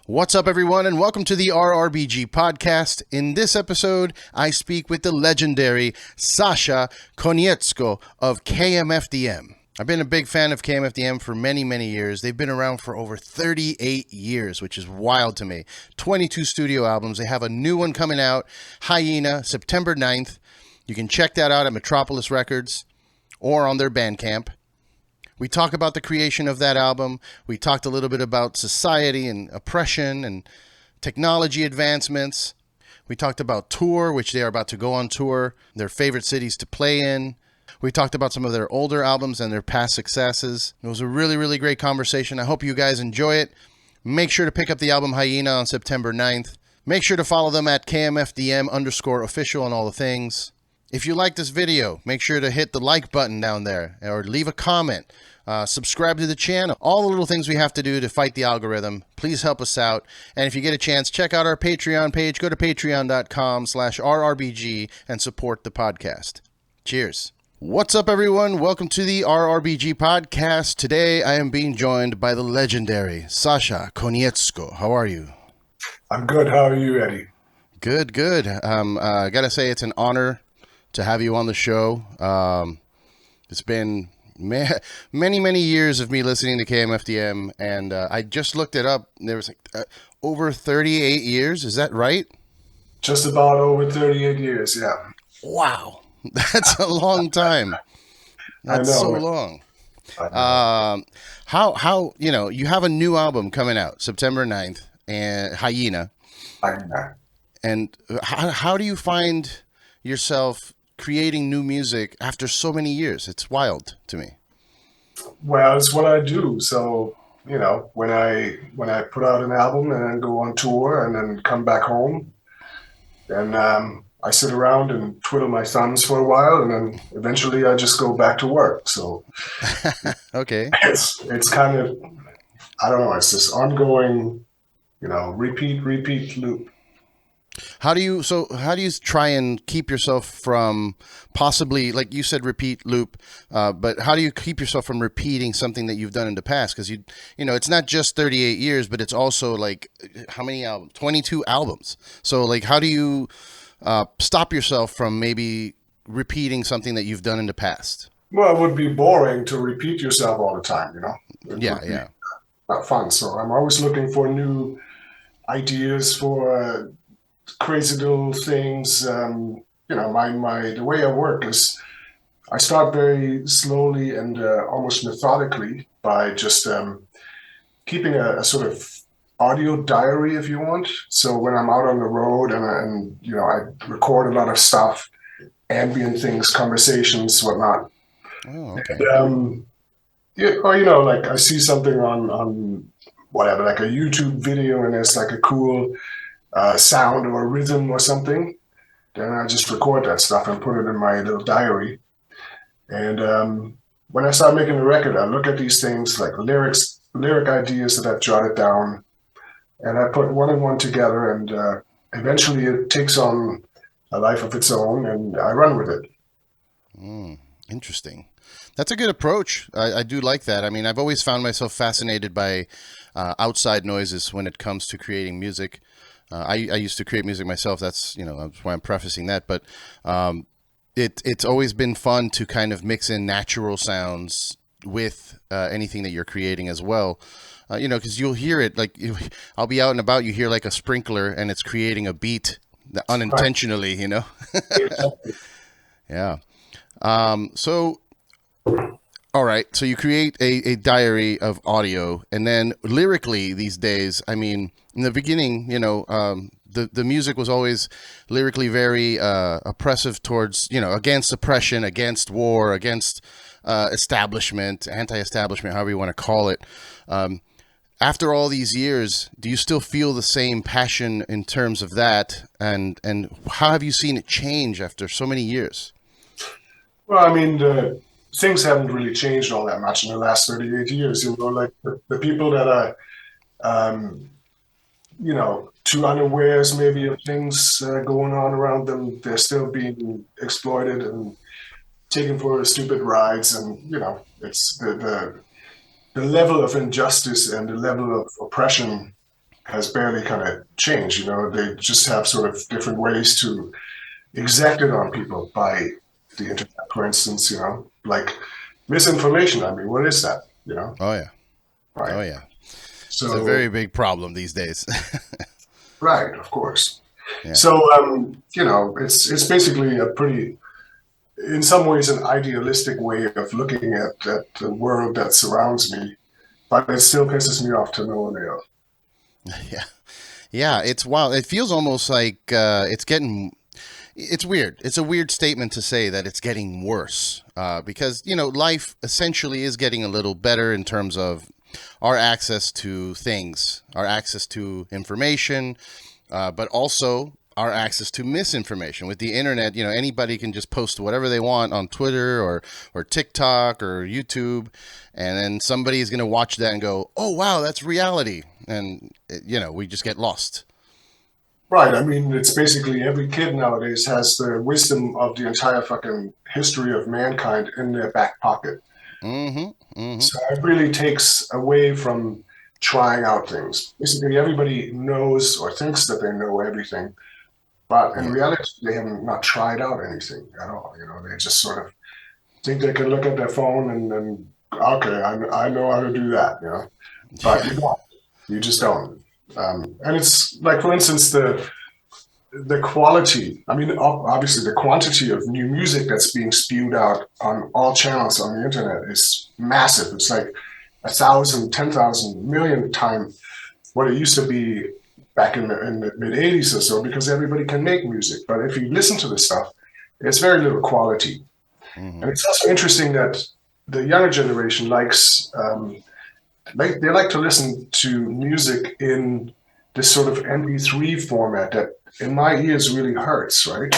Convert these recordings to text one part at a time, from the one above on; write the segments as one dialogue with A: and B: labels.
A: What's up, everyone, and welcome to the RRBG podcast. In this episode, I speak with the legendary Sascha Konietzko of KMFDM. I've been a big fan of KMFDM for many, many years. They've been around for over 38 years, which is wild to me. 22 studio albums. They have a new one coming out, Hyena, September 9th. You can check that out at Metropolis Records or on their Bandcamp. We talk about the creation of that album. We talked a little bit about society and oppression and technology advancements. We talked about tour, which they are about to go on tour, their favorite cities to play in. We talked about some of their older albums and their past successes. It was a really, really great conversation. I hope you guys enjoy it. Make sure to pick up the album Hyena on September 9th. Make sure to follow them at KMFDM_official on all the things. If you like this video, make sure to hit the like button down there or leave a comment. Subscribe to the channel. All the little things we have to do to fight the algorithm. Please help us out. And if you get a chance, check out our Patreon page. Go to patreon.com/RRBG and support the podcast. Cheers. What's up, everyone? Welcome to the RRBG podcast. Today, I am being joined by the legendary Sascha Konietzko. How are you?
B: I'm good. How are you, Eddie?
A: Good, good. I got to say, it's an honor to have you on the show. It's been many years of me listening to KMFDM, and I just looked it up. There was over 38 years. Is that right?
B: Just about over 38 years, yeah.
A: Wow. That's a long time. That's so long. How you have a new album coming out September 9th, and Hyena. And how do you find yourself creating new music after so many years? It's wild to me.
B: Well, it's what I do. So, when I put out an album and then go on tour and then come back home, then I sit around and twiddle my thumbs for a while, and then eventually I just go back to work. So
A: okay.
B: It's kind of, I don't know, it's this ongoing, repeat loop.
A: How do you try and keep yourself from possibly, like you said, repeat loop, but how do you keep yourself from repeating something that you've done in the past? Because it's not just 38 years, but it's also like how many albums? 22 albums. So like, how do you stop yourself from maybe repeating something that you've done in the past?
B: Well, it would be boring to repeat yourself all the time,
A: Yeah.
B: Not fun. So I'm always looking for new ideas for crazy little things. The way I work is I start very slowly and almost methodically by just keeping a sort of audio diary, if you want. So when I'm out on the road and I record a lot of stuff, ambient things, conversations, whatnot.
A: Oh, okay.
B: And, like I see something on whatever, like a YouTube video, and there's like a cool sound or a rhythm or something, then I just record that stuff and put it in my little diary. And when I start making a record, I look at these things like lyric ideas that I've jotted down, and I put one and one together, and eventually it takes on a life of its own, and I run with it.
A: Interesting. That's a good approach. I do like that. I mean, I've always found myself fascinated by outside noises when it comes to creating music. I used to create music myself. That's why I'm prefacing that. But it's always been fun to kind of mix in natural sounds with anything that you're creating as well. Because you'll hear it, like I'll be out and about, you hear like a sprinkler and it's creating a beat unintentionally, Yeah. So, all right. So you create a diary of audio, and then lyrically these days, I mean, in the beginning, the music was always lyrically very oppressive towards, against oppression, against war, against establishment, anti-establishment, however you want to call it. After all these years, do you still feel the same passion in terms of that? And how have you seen it change after so many years?
B: Well, I mean, things haven't really changed all that much in the last 38 years. Like the people that are, too unawares maybe of things going on around them, they're still being exploited and taken for stupid rides. And, it's the level of injustice and the level of oppression has barely kind of changed. They just have sort of different ways to exact it on people by the internet, for instance. Like misinformation. I mean, what is that?
A: Oh yeah.
B: Right.
A: Oh yeah. It's a
B: So,
A: very big problem these days.
B: right, of course.
A: Yeah.
B: So, it's basically a pretty, in some ways, an idealistic way of looking at the world that surrounds me, but it still pisses me off to no avail.
A: Yeah. Yeah, it's wild. It feels almost like it's weird. It's a weird statement to say that it's getting worse because, life essentially is getting a little better in terms of our access to things, our access to information, but also our access to misinformation. With the internet, anybody can just post whatever they want on Twitter or TikTok or YouTube, and then somebody is going to watch that and go, oh, wow, that's reality. And, we just get lost.
B: Right. I mean, it's basically every kid nowadays has the wisdom of the entire fucking history of mankind in their back pocket.
A: Mm-hmm. Mm-hmm.
B: So it really takes away from trying out things. Basically, everybody knows or thinks that they know everything, but in reality, they have not tried out anything at all. They just sort of think they can look at their phone and okay, I know how to do that. But you don't. You just don't. And it's like, for instance, the quality. I mean, obviously, the quantity of new music that's being spewed out on all channels on the internet is massive. It's like 1,000, 10,000, million times what it used to be back in the mid '80s or so, because everybody can make music. But if you listen to this stuff, it's very little quality.
A: Mm-hmm.
B: And it's also interesting that the younger generation likes. They like to listen to music in this sort of MP3 format that, in my ears, really hurts, right?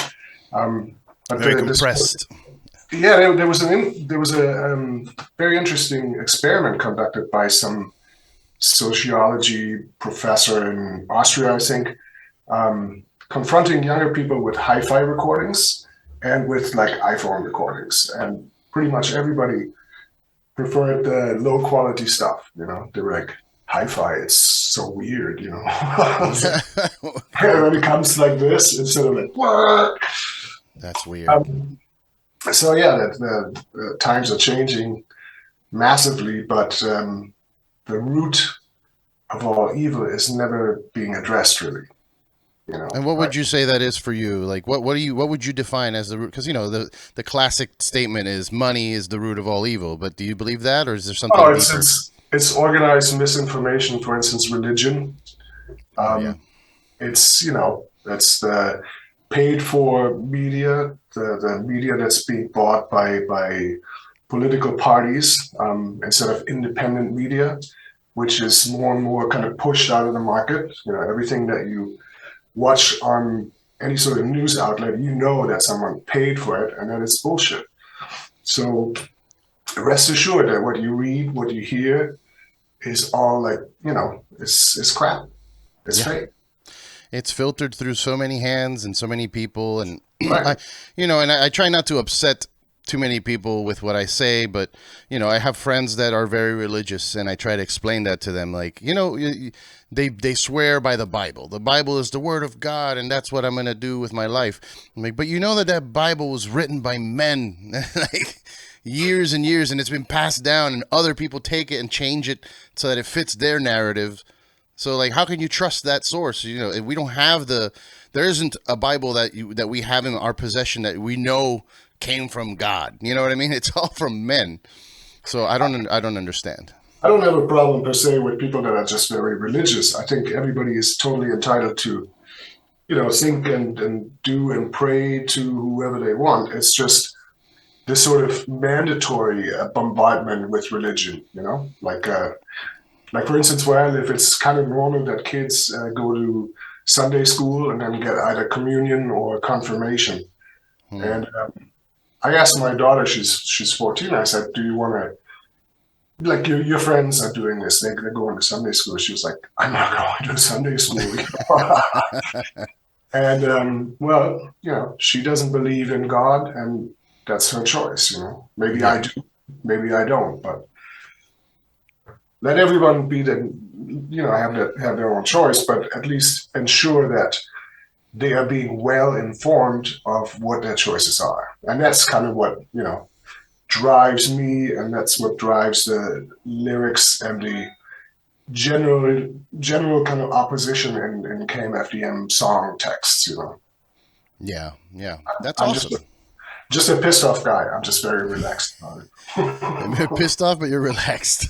B: But
A: Very compressed.
B: Yeah, there was a very interesting experiment conducted by some sociology professor in Austria, I think, confronting younger people with hi-fi recordings and with like iPhone recordings, and pretty much everybody preferred the low quality stuff. They were like, hi-fi, it's so weird. And when it comes like this, it's sort of like, what?
A: That's weird.
B: So yeah, the times are changing massively, but the root of all evil is never being addressed, really.
A: And what would you say that is for you? Like, what would you define as the root? Because the classic statement is money is the root of all evil. But do you believe that, or is there something deeper?
B: It's organized misinformation. For instance, religion.
A: Yeah.
B: It's it's the paid for media, the media that's being bought by political parties instead of independent media, which is more and more kind of pushed out of the market. Everything that you watch on any sort of news outlet, that someone paid for it, and that it's bullshit. So rest assured that what you read, what you hear, is all like, it's crap. It's fake.
A: It's filtered through so many hands and so many people, and
B: Right.
A: I try not to upset too many people with what I say, but I have friends that are very religious, and I try to explain that to them. Like, they swear by the Bible. The Bible is the word of God, and that's what I'm going to do with my life. I'm like, but that Bible was written by men, like years and years, and it's been passed down, and other people take it and change it so that it fits their narrative. So, like, how can you trust that source? If we don't have there isn't a Bible that we have in our possession that we know came from God. You know what I mean? It's all from men. So I don't understand.
B: I don't have a problem per se with people that are just very religious. I think everybody is totally entitled to, think and do and pray to whoever they want. It's just this sort of mandatory bombardment with religion, like for instance, where I live, it's kind of normal that kids go to Sunday school and then get either communion or confirmation. And I asked my daughter, she's 14. I said, "Do you want to, like, your friends are doing this? They're going to Sunday school." She was like, "I'm not going to Sunday school." And well, she doesn't believe in God, and that's her choice. Maybe I do, maybe I don't, but let everyone be have their own choice, but at least ensure that they are being well informed of what their choices are. And that's kind of what, drives me, and that's what drives the lyrics and the general kind of opposition in KMFDM song texts.
A: Yeah, that's
B: I'm
A: awesome.
B: just a pissed off guy. I'm just very relaxed about
A: You're
B: it.
A: pissed off, but you're relaxed.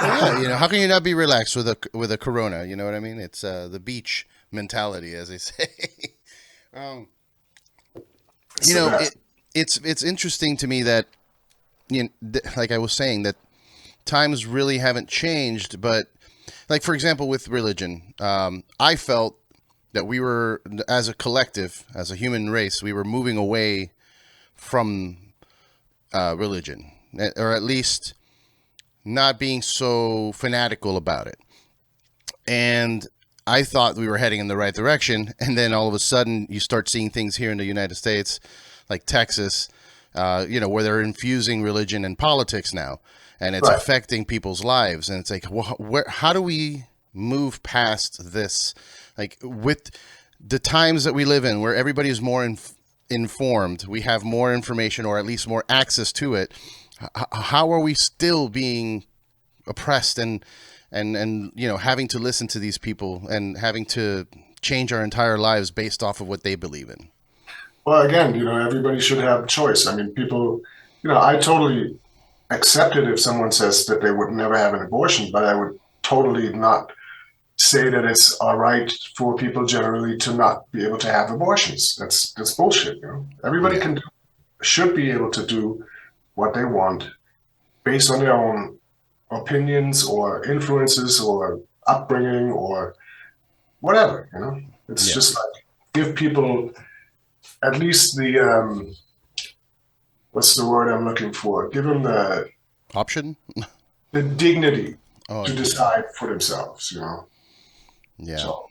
A: Well, yeah, how can you not be relaxed with a Corona? You know what I mean? It's the beach mentality, as they say. um,
B: It's the best.
A: it's interesting to me that like I was saying, that times really haven't changed, but like for example with religion, I felt that we were, as a collective, as a human race, we were moving away from religion, or at least not being so fanatical about it. And I thought we were heading in the right direction, and then all of a sudden you start seeing things here in the United States, like Texas, where they're infusing religion and politics now, and it's
B: Right.
A: affecting people's lives. And it's like, how do we move past this? Like with the times that we live in, where everybody is more informed, we have more information, or at least more access to it. How are we still being oppressed and having to listen to these people and having to change our entire lives based off of what they believe in?
B: Well, again, everybody should have a choice. I mean, people, I totally accept it if someone says that they would never have an abortion, but I would totally not say that it's all right for people generally to not be able to have abortions. That's bullshit. Everybody
A: Yeah.
B: should be able to do what they want based on their own opinions or influences or upbringing or whatever. It's
A: Yeah.
B: just like give people at least the what's the word I'm looking for? Give them
A: Option.
B: the dignity
A: Oh,
B: to
A: yeah.
B: decide for themselves.
A: Yeah.
B: So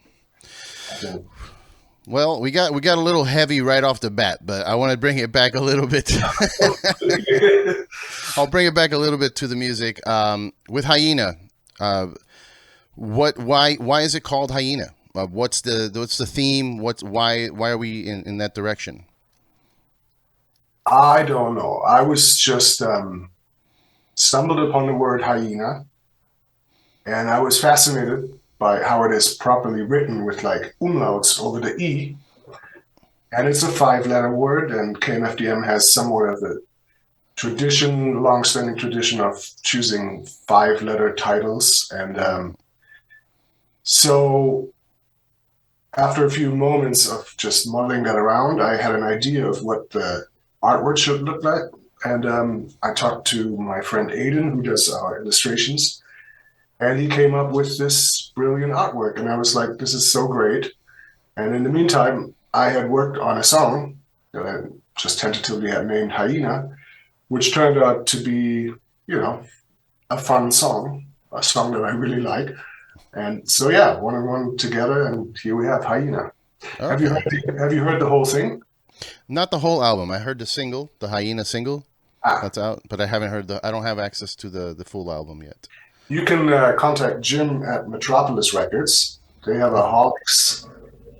B: I think
A: Well, we got a little heavy right off the bat, but I want to bring it back a little bit. I'll bring it back a little bit to the music. With Hyena, why is it called Hyena? What's the theme? Why are we in that direction?
B: I don't know. I was just stumbled upon the word hyena, and I was fascinated by how it is properly written with like umlauts over the E. And it's a 5-letter word, and KMFDM has somewhat of a tradition, long-standing tradition of choosing 5-letter titles. And so after a few moments of just muddling that around, I had an idea of what the artwork should look like. And I talked to my friend Aiden, who does our illustrations, and he came up with this brilliant artwork. And I was like, this is so great. And in the meantime, I had worked on a song that I just tentatively had named Hyena, which turned out to be, a fun song, a song that I really like. And so, yeah, one and one together, and here we have Hyena.
A: Okay.
B: Have you heard the whole thing?
A: Not the whole album. I heard the single, the Hyena single,
B: Ah,
A: that's out, but I haven't heard I don't have access to the full album yet.
B: you can contact Jim at Metropolis Records. They have a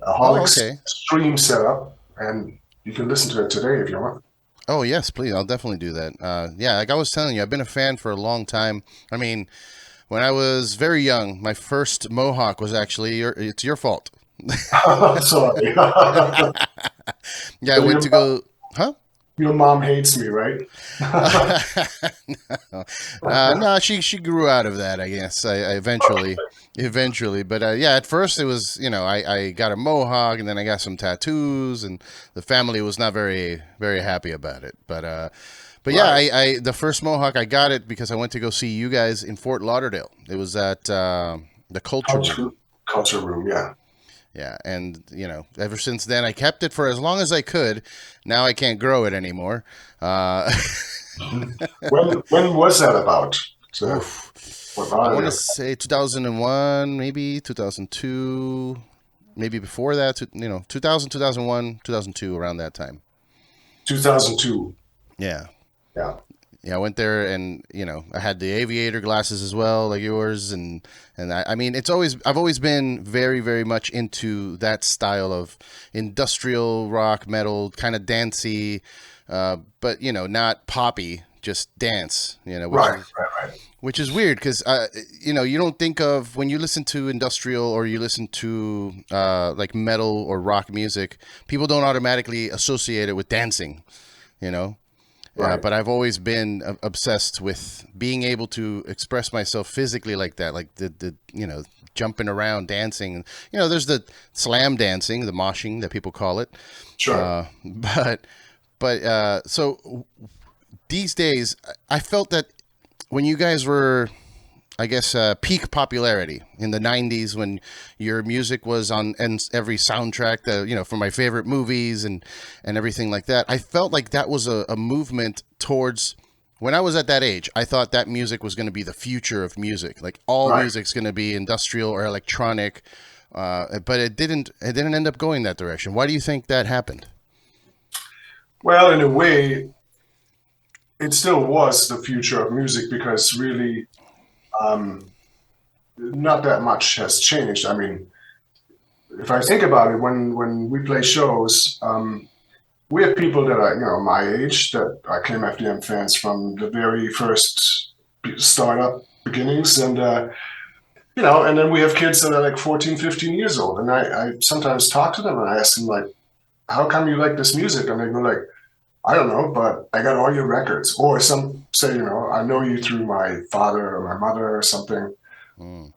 A: Oh,
B: Holix
A: okay.
B: stream set up, and you can listen to it today if you want.
A: Oh, yes, please. I'll definitely do that. Yeah, like I was telling you, I've been a fan for a long time. I mean, when I was very young, my first mohawk was actually it's your fault.
B: Sorry.
A: Yeah, I
B: So
A: went to go. Huh?
B: your mom hates me, right?
A: No, no, she grew out of that, I guess. I eventually, but yeah, at first it was, I got a mohawk, and then I got some tattoos, and the family was not very happy about it. But yeah,
B: Right.
A: I the first mohawk, I got it because I went to go see you guys in Fort Lauderdale. It was at the Culture
B: Culture,
A: Room.
B: culture room, yeah.
A: Yeah, and ever since then I kept it for as long as I could. Now I can't grow it anymore. Uh,
B: When was that about? So, what
A: oof. I want to
B: Lauderdale?
A: say 2001, maybe 2002, maybe before that. 2000, 2001, 2002, around that time.
B: 2002.
A: Yeah,
B: Yeah.
A: Yeah, I went there, and I had the aviator glasses as well, like yours, and I mean, I've always been very, very much into that style of industrial rock, metal, kind of dancey, but not poppy, just dance.
B: Right.
A: Which is weird because you don't think of, when you listen to industrial or you listen to like metal or rock music, people don't automatically associate it with dancing,
B: Right.
A: but I've always been obsessed with being able to express myself physically like that, like the jumping around, dancing. There's the slam dancing, the moshing that people call it.
B: Sure.
A: But so these days, I felt that when you guys were, I guess, peak popularity in the 90s, when your music was on every soundtrack, for my favorite movies and everything like that, I felt like that was a movement towards, when I was at that age, I thought that music was going to be the future of music. Like all music's going to be industrial or electronic, but it didn't end up going that direction. Why do you think that happened?
B: Well, in a way, it still was the future of music because really, not that much has changed. I mean, if I think about it, when we play shows, we have people that are my age that are KMFDM fans from the very first startup beginnings, and and then we have kids that are like 14, 15 years old, and I sometimes talk to them and I ask them, like, how come you like this music? And they go like, I don't know, but I got all your records. Or some say, I know you through my father or my mother or something.
A: Mm.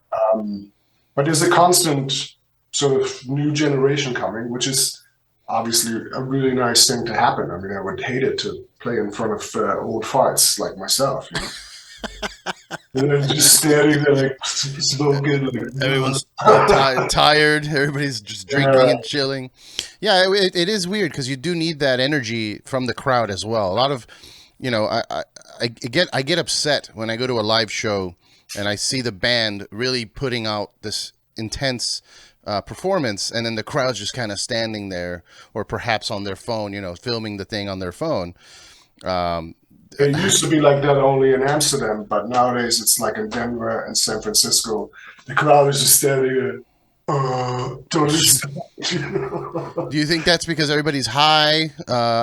B: But there's a constant sort of new generation coming, which is obviously a really nice thing to happen. I mean, I would hate it to play in front of old farts like myself, And then just standing there like smoking. Like,
A: Everyone's tired. Everybody's just drinking and chilling. Yeah, it is weird because you do need that energy from the crowd as well. A lot of, I get upset when I go to a live show and I see the band really putting out this intense performance, and then the crowd's just kind of standing there, or perhaps on their phone, filming the thing on their phone.
B: It used to be like that only in Amsterdam, but nowadays it's like in Denver and San Francisco. The crowd is just standing there, totally.
A: Do you think that's because everybody's high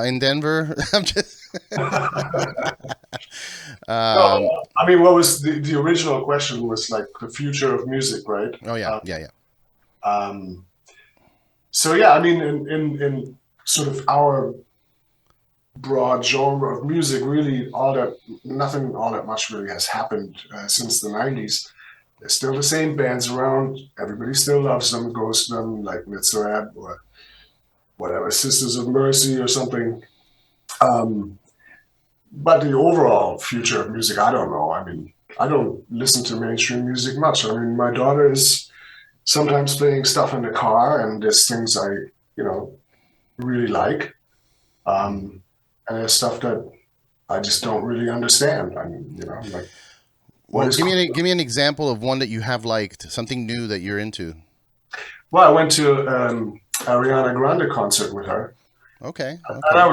A: in Denver? I'm just.
B: No, I mean, what was the original question was like the future of music, right?
A: Oh yeah, yeah.
B: So yeah, I mean, in sort of our broad genre of music, really nothing all that much really has happened since the 90s. There's still the same bands around. Everybody still loves them, goes to them, like Mitzrayab or whatever, Sisters of Mercy or something. But the overall future of music, I don't know. I mean, I don't listen to mainstream music much. I mean, my daughter is sometimes playing stuff in the car, and there's things I, really like. And there's stuff that I just don't really understand. I mean, like.
A: Well, give me an example of one that you have liked, something new that you're into.
B: Well, I went to Ariana Grande concert with her.
A: Okay.
B: And I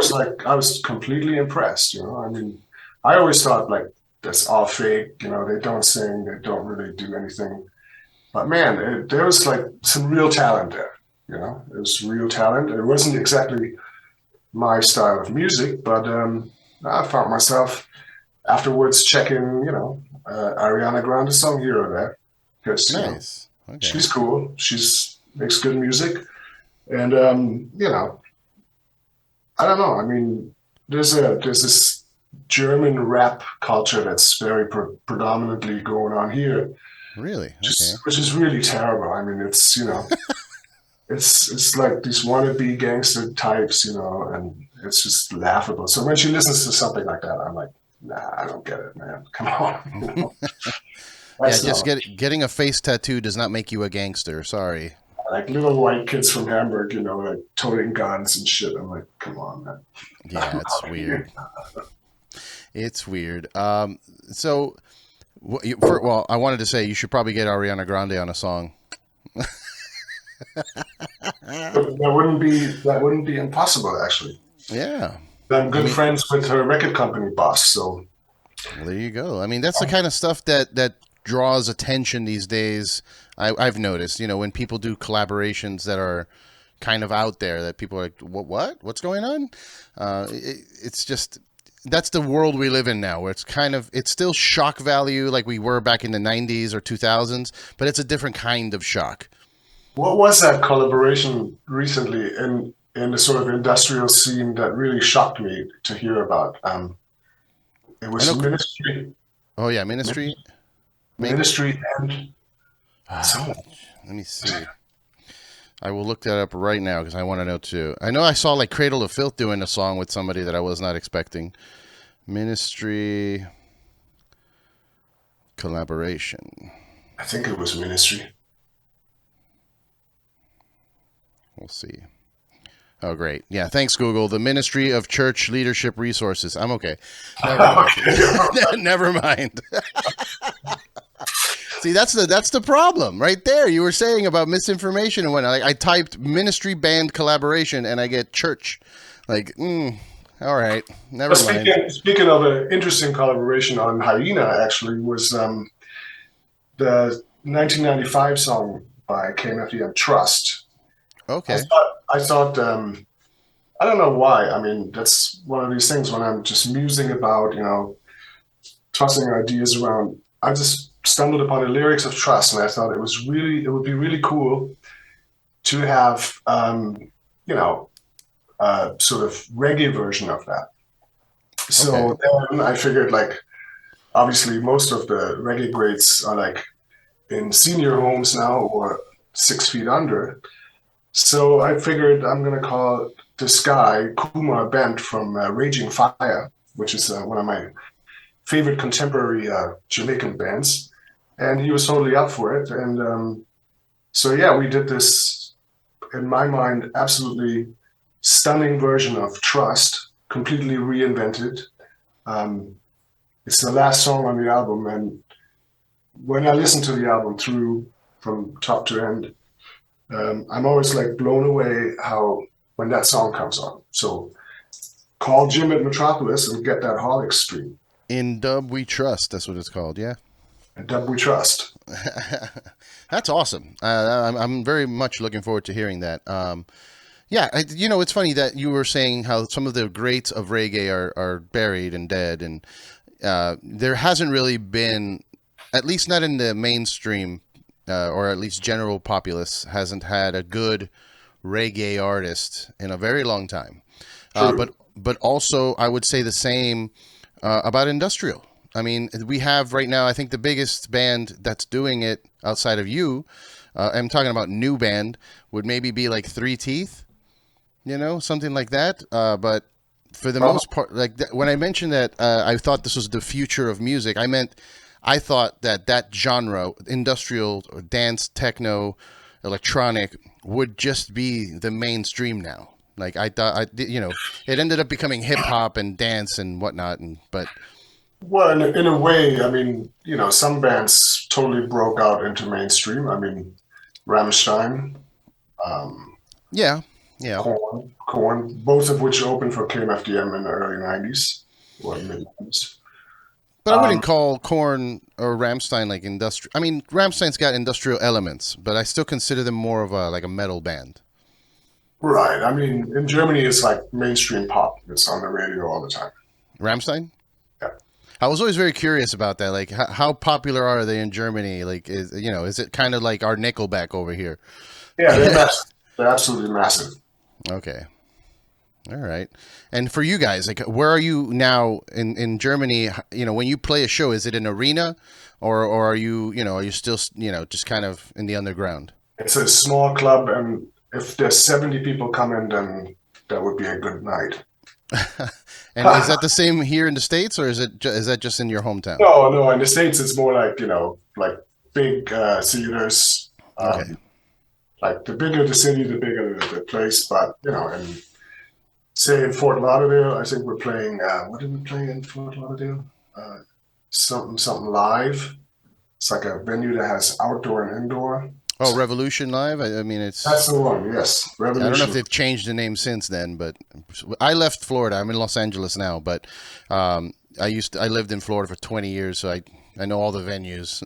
B: was completely impressed. I mean, I always thought like that's all fake. They don't sing, they don't really do anything. But man, there was like some real talent there. It was real talent. It wasn't exactly my style of music, but I found myself afterwards checking, Ariana Grande song here or there, because
A: nice. Okay.
B: She's cool. Makes good music, and I don't know. I mean, there's this German rap culture that's very predominantly going on here.
A: Really?
B: Which is really terrible. I mean, it's it's like these wannabe gangster types, and it's just laughable. So when she listens to something like that, I'm like, nah, I don't get it, man. Come on.
A: Yeah, just getting a face tattoo does not make you a gangster. Sorry.
B: Like little white kids from Hamburg, like toting guns and shit. I'm like, come on, man.
A: Yeah, it's weird. It's weird. So, well, I wanted to say you should probably get Ariana Grande on a song.
B: That wouldn't be impossible, actually.
A: Yeah.
B: I'm good friends with her record company boss, so
A: Well, there you go. I mean, that's the kind of stuff that draws attention these days. I've noticed, when people do collaborations that are kind of out there, that people are like, what's going on? It's just, that's the world we live in now, where it's still shock value like we were back in the 90s or 2000s, but it's a different kind of shock.
B: What was that collaboration recently in the sort of industrial scene that really shocked me to hear about? It was Ministry.
A: Oh yeah, Ministry.
B: Ministry and someone.
A: Let me see. I will look that up right now because I want to know too. I know I saw like Cradle of Filth doing a song with somebody that I was not expecting. Ministry collaboration.
B: I think it was Ministry.
A: We'll see. Oh, great. Yeah, thanks, Google. The Ministry of Church Leadership Resources. I'm okay. Never mind. See, that's the problem right there. You were saying about misinformation and whatnot. Like, I typed ministry band collaboration and I get church. Like, all right, never mind.
B: Speaking of an interesting collaboration on Hyena, actually, was the 1995 song by KMFDM, Trust.
A: Okay.
B: I thought I don't know why. I mean, that's one of these things when I'm just musing about, tossing ideas around. I just stumbled upon the lyrics of Trust, and I thought it would be really cool to have, sort of reggae version of that. So then I figured, like, obviously most of the reggae greats are like in senior homes now or 6 feet under. So I figured I'm going to call this guy Kumar Bent from Raging Fire, which is one of my favorite contemporary Jamaican bands. And he was totally up for it. And so, yeah, we did this, in my mind, absolutely stunning version of Trust, completely reinvented. It's the last song on the album. And when I listen to the album through from top to end, I'm always like blown away when that song comes on. So call Jim at Metropolis and get that Holic stream.
A: In Dub We Trust, that's what it's called, yeah?
B: In Dub We Trust.
A: That's awesome. I'm very much looking forward to hearing that. Yeah, it's funny that you were saying how some of the greats of reggae are buried and dead, and there hasn't really been, at least not in the mainstream, or at least general populace, hasn't had a good reggae artist in a very long time. But also, I would say the same about industrial. I mean, we have right now, I think the biggest band that's doing it outside of you, I'm talking about new band, would maybe be like Three Teeth, something like that. But for the most part, like when I mentioned that I thought this was the future of music, I thought that genre, industrial, or dance, techno, electronic, would just be the mainstream now. Like I thought, it ended up becoming hip hop and dance and whatnot.
B: Well, in a way, I mean, some bands totally broke out into mainstream. I mean, Rammstein.
A: Yeah.
B: Korn, both of which opened for KMFDM in the early 90s or mid-90s.
A: But I wouldn't call Korn or Rammstein like industrial. I mean, Rammstein's got industrial elements, but I still consider them more of a metal band.
B: Right. I mean, in Germany, it's like mainstream pop. It's on the radio all the time.
A: Rammstein?
B: Yeah.
A: I was always very curious about that. Like, how popular are they in Germany? Like, is it kind of like our Nickelback over here?
B: Yeah, they're massive. They're absolutely massive.
A: Okay. All right. And for you guys, like, where are you now in Germany? When you play a show, is it an arena or are you still, just kind of in the underground?
B: It's a small club, and if there's 70 people coming, then that would be a good night.
A: And is that the same here in the States, or is that just in your hometown?
B: No. In the States, it's more like, like big theaters.
A: Okay.
B: Like the bigger the city, the bigger the place. But, and say in Fort Lauderdale, I think we're playing, what did we play in Fort Lauderdale? Something live. It's like a venue that has outdoor and indoor.
A: Oh, Revolution Live? I mean,
B: that's the one, yes. Revolution.
A: I don't know if they've changed the name since then, but I left Florida. I'm in Los Angeles now, but I lived in Florida for 20 years, so I know all the venues.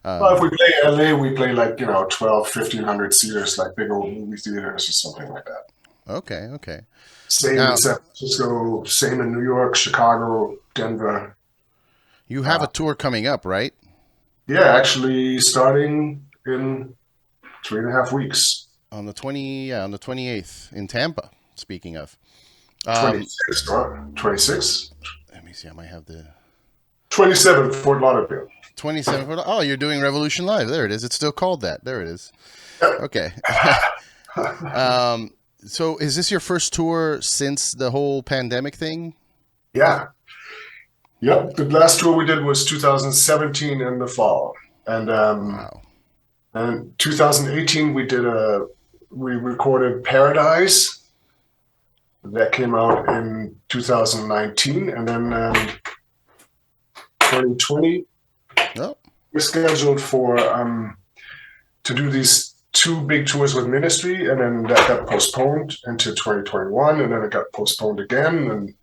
B: Well, if we play LA, we play like, 12, 1,500 seaters, like big old movie theaters or something like that.
A: Okay, okay.
B: Same in
A: Now,
B: San Francisco, same in New York, Chicago, Denver.
A: you have a
B: Uh,
A: tour coming up, right?
B: yeah, actually starting in 3.5 weeks.
A: On the 28th in Tampa, speaking of. Um,
B: 26, or 26?
A: let me see, I might have the
B: 27, Fort Lauderdale.
A: 27th. Oh, you're doing Revolution Live. There it is. It's still called that. There it is. Okay. So is this your first tour since the whole pandemic thing?
B: Yeah. Yep. The last tour we did was 2017 in the fall. And
A: Wow.
B: and 2018 we recorded Paradise. That came out in 2019, and then 2020
A: Oh,
B: we're scheduled for to do these two big tours with Ministry, and then that got postponed into 2021, and then it got postponed again, and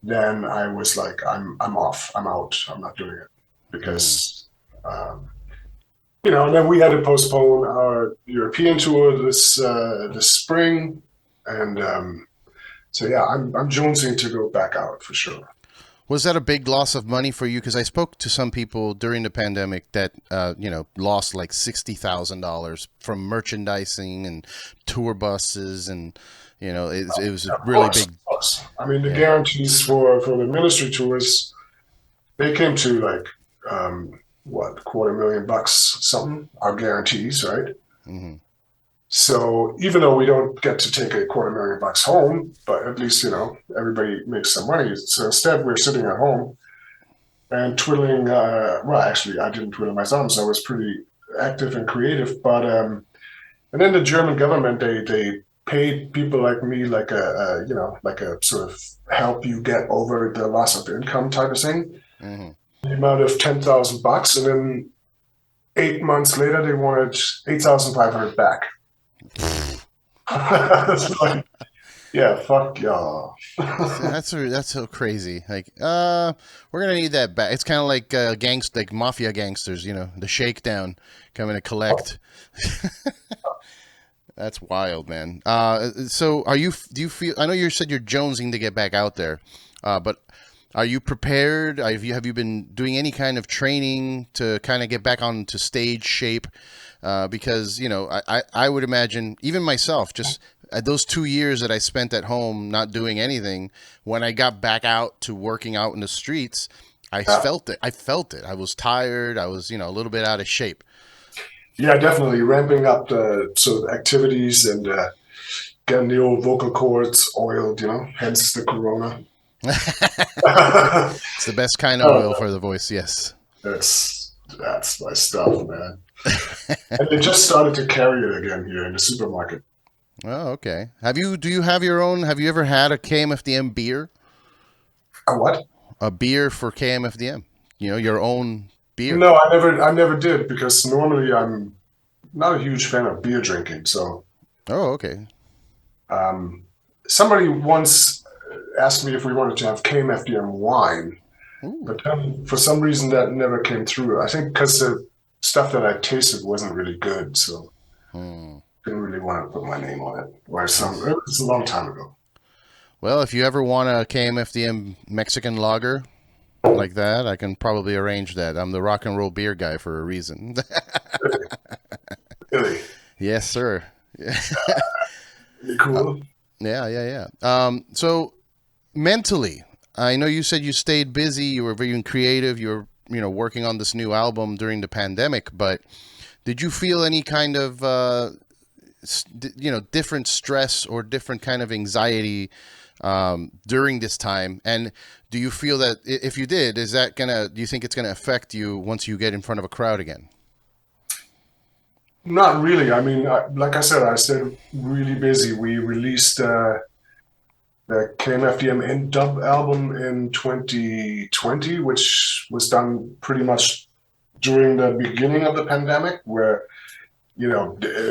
B: then I was like, I'm off, I'm out, I'm not doing it because and then we had to postpone our European tour this spring, and so yeah, I'm jonesing to go back out for sure.
A: was that a big loss of money for you? Because I spoke to some people during the pandemic that lost like $60,000 from merchandising and tour buses, and it was a
B: Of
A: really
B: course,
A: big.
B: of course. I mean, the
A: Yeah.
B: guarantees for the Ministry tours, they came to like what, $250,000 something, our guarantees, right?
A: Hmm.
B: So even though we don't get to take $250,000 home, but at least everybody makes some money. So instead, we're sitting at home and twiddling. Well, actually, I didn't twiddle my thumbs. I was pretty active and creative. But and then the German government, they paid people like me like like a sort of help you get over the loss of income type of thing.
A: Hmm.
B: The amount of $10,000, and then 8 months later, they wanted 8,500 back. It's like, yeah, fuck y'all.
A: That's so crazy. Like, we're gonna need that back. It's kind of like like mafia gangsters, the shakedown coming to collect. That's wild, man. So do you feel? I know you said you're jonesing to get back out there, but are you prepared? Have you been doing any kind of training to kind of get back onto stage shape? Because I would imagine even myself, just those 2 years that I spent at home not doing anything, when I got back out to working out in the streets, I
B: Yeah,
A: felt it. I felt it. I was tired. I was a little bit out of shape.
B: yeah, definitely ramping up the sort of activities and getting the old vocal cords oiled, hence the corona.
A: It's the best kind of oil
B: Oh,
A: for the voice. Yes.
B: that's my stuff, man. And they just started to carry it again here in the supermarket.
A: Oh, okay. Do you have your own? Have you ever had a KMFDM beer?
B: A what?
A: A beer for KMFDM? Your own beer.
B: No, I never did because normally I'm not a huge fan of beer drinking. So
A: Oh, okay.
B: um, somebody once asked me if we wanted to have KMFDM wine,
A: Ooh.
B: but then for some reason that never came through. I think because the stuff that I tasted wasn't really good, so
A: Hmm.
B: didn't really want to put my name on it. It was a long time ago.
A: Well, if you ever want a KMFDM Mexican lager like that, I can probably arrange that. I'm the rock and roll beer guy for a reason.
B: Really,
A: Yes, sir.
B: really cool.
A: Yeah, yeah, yeah. So mentally, I know you said you stayed busy. You were very creative. You were, working on this new album during the pandemic. But did you feel any kind of, different stress or different kind of anxiety during this time? And do you feel that if you did, do you think it's gonna affect you once you get in front of a crowd again?
B: Not really. I mean, like I said, I stayed really busy. We released the KMFDM in dub album in 2020, which was done pretty much during the beginning of the pandemic, where it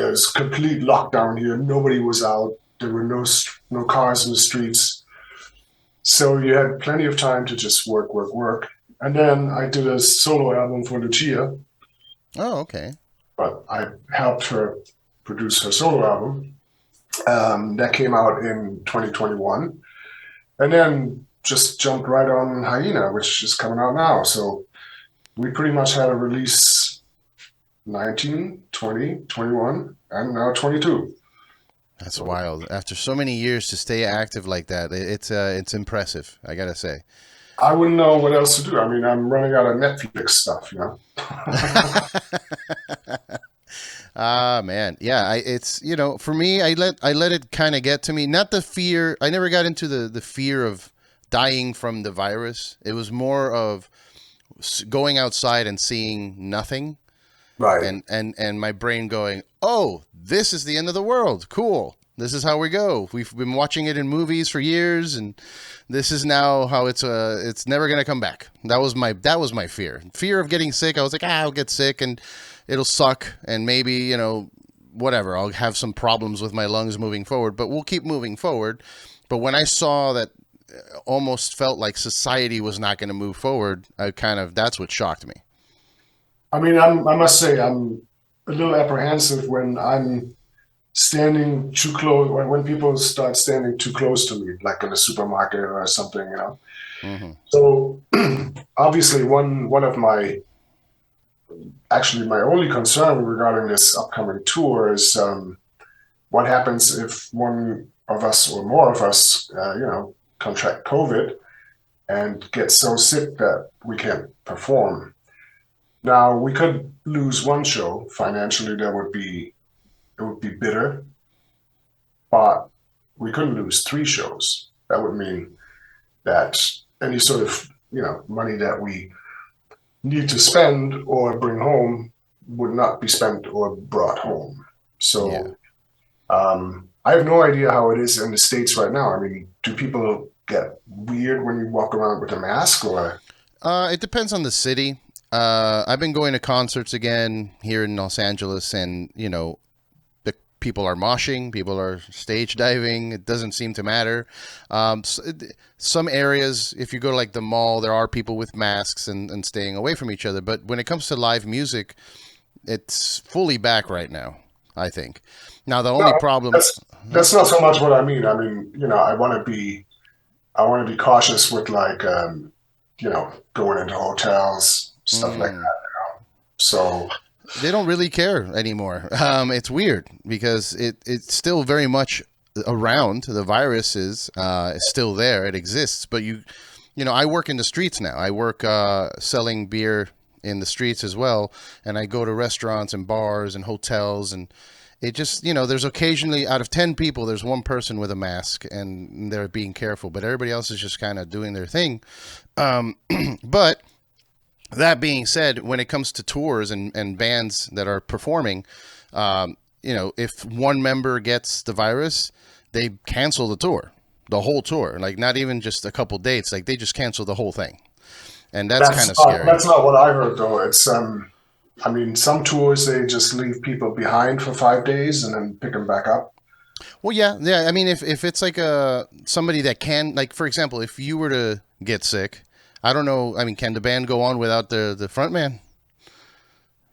B: was complete lockdown here. Nobody was out. There were no cars in the streets. So you had plenty of time to just work, work, work. And then I did a solo album for Lucia,
A: Oh, okay.
B: but I helped her produce her solo album. That came out in 2021. And then just jumped right on Hyena, which is coming out now. So we pretty much had a release 19, 20, 21, and now 22.
A: That's
B: So
A: wild. After so many years to stay active like that, it's impressive, I gotta say.
B: I wouldn't know what else to do. I mean, I'm running out of Netflix stuff, you know?
A: Ah, man. Yeah, it's, for me, I let it kind of get to me. Not the fear. I never got into the fear of dying from the virus. It was more of going outside and seeing nothing,
B: Right.
A: and my brain going, "Oh, this is the end of the world. Cool. This is how we go. We've been watching it in movies for years, and this is now how it's never gonna come back." That was my fear of getting sick. I was like, I'll get sick and it'll suck, and maybe whatever. I'll have some problems with my lungs moving forward, but we'll keep moving forward. But when I saw that, almost felt like society was not going to move forward, that's what shocked me.
B: I mean, I must say, I'm a little apprehensive when I'm standing too close, when people start standing too close to me, like in a supermarket or something, you know.
A: Hmm.
B: So obviously, one of my actually my only concern regarding this upcoming tour is what happens if one of us or more of us, contract COVID and get so sick that we can't perform. Now we could lose one show financially. It would be bitter, but we couldn't lose three shows. That would mean that any sort of money that we need to spend or bring home would not be spent or brought home.
A: Yeah.
B: So I have no idea how it is in the States right now. I mean, do people get weird when you walk around with a mask or?
A: It depends on the city. I've been going to concerts again here in Los Angeles, and the people are moshing, people are stage diving. It doesn't seem to matter. Some areas, if you go to like the mall, there are people with masks and staying away from each other. But when it comes to live music, it's fully back right now, I think. Now the only
B: No,
A: problem.
B: that's not so much what I mean. I mean, I want to be cautious with like going into hotels, stuff like
A: Mm,
B: that. So
A: they don't really care anymore. It's weird because it's still very much around. The virus is still there. It exists, but I work in the streets now. I work selling beer in the streets as well, and I go to restaurants and bars and hotels, and it just there's occasionally, out of 10 people, there's one person with a mask and they're being careful, but everybody else is just kind of doing their thing. But that being said, when it comes to tours and bands that are performing, if one member gets the virus, they cancel the whole tour, like not even just a couple dates, like they just cancel the whole thing. And that's kind of scary.
B: that's not what I heard though. It's I mean, some tours they just leave people behind for 5 days and then pick them back up.
A: Well, yeah, yeah. I mean, if it's like somebody that can, like, for example, if you were to get sick, I don't know. I mean, can the band go on without the front man?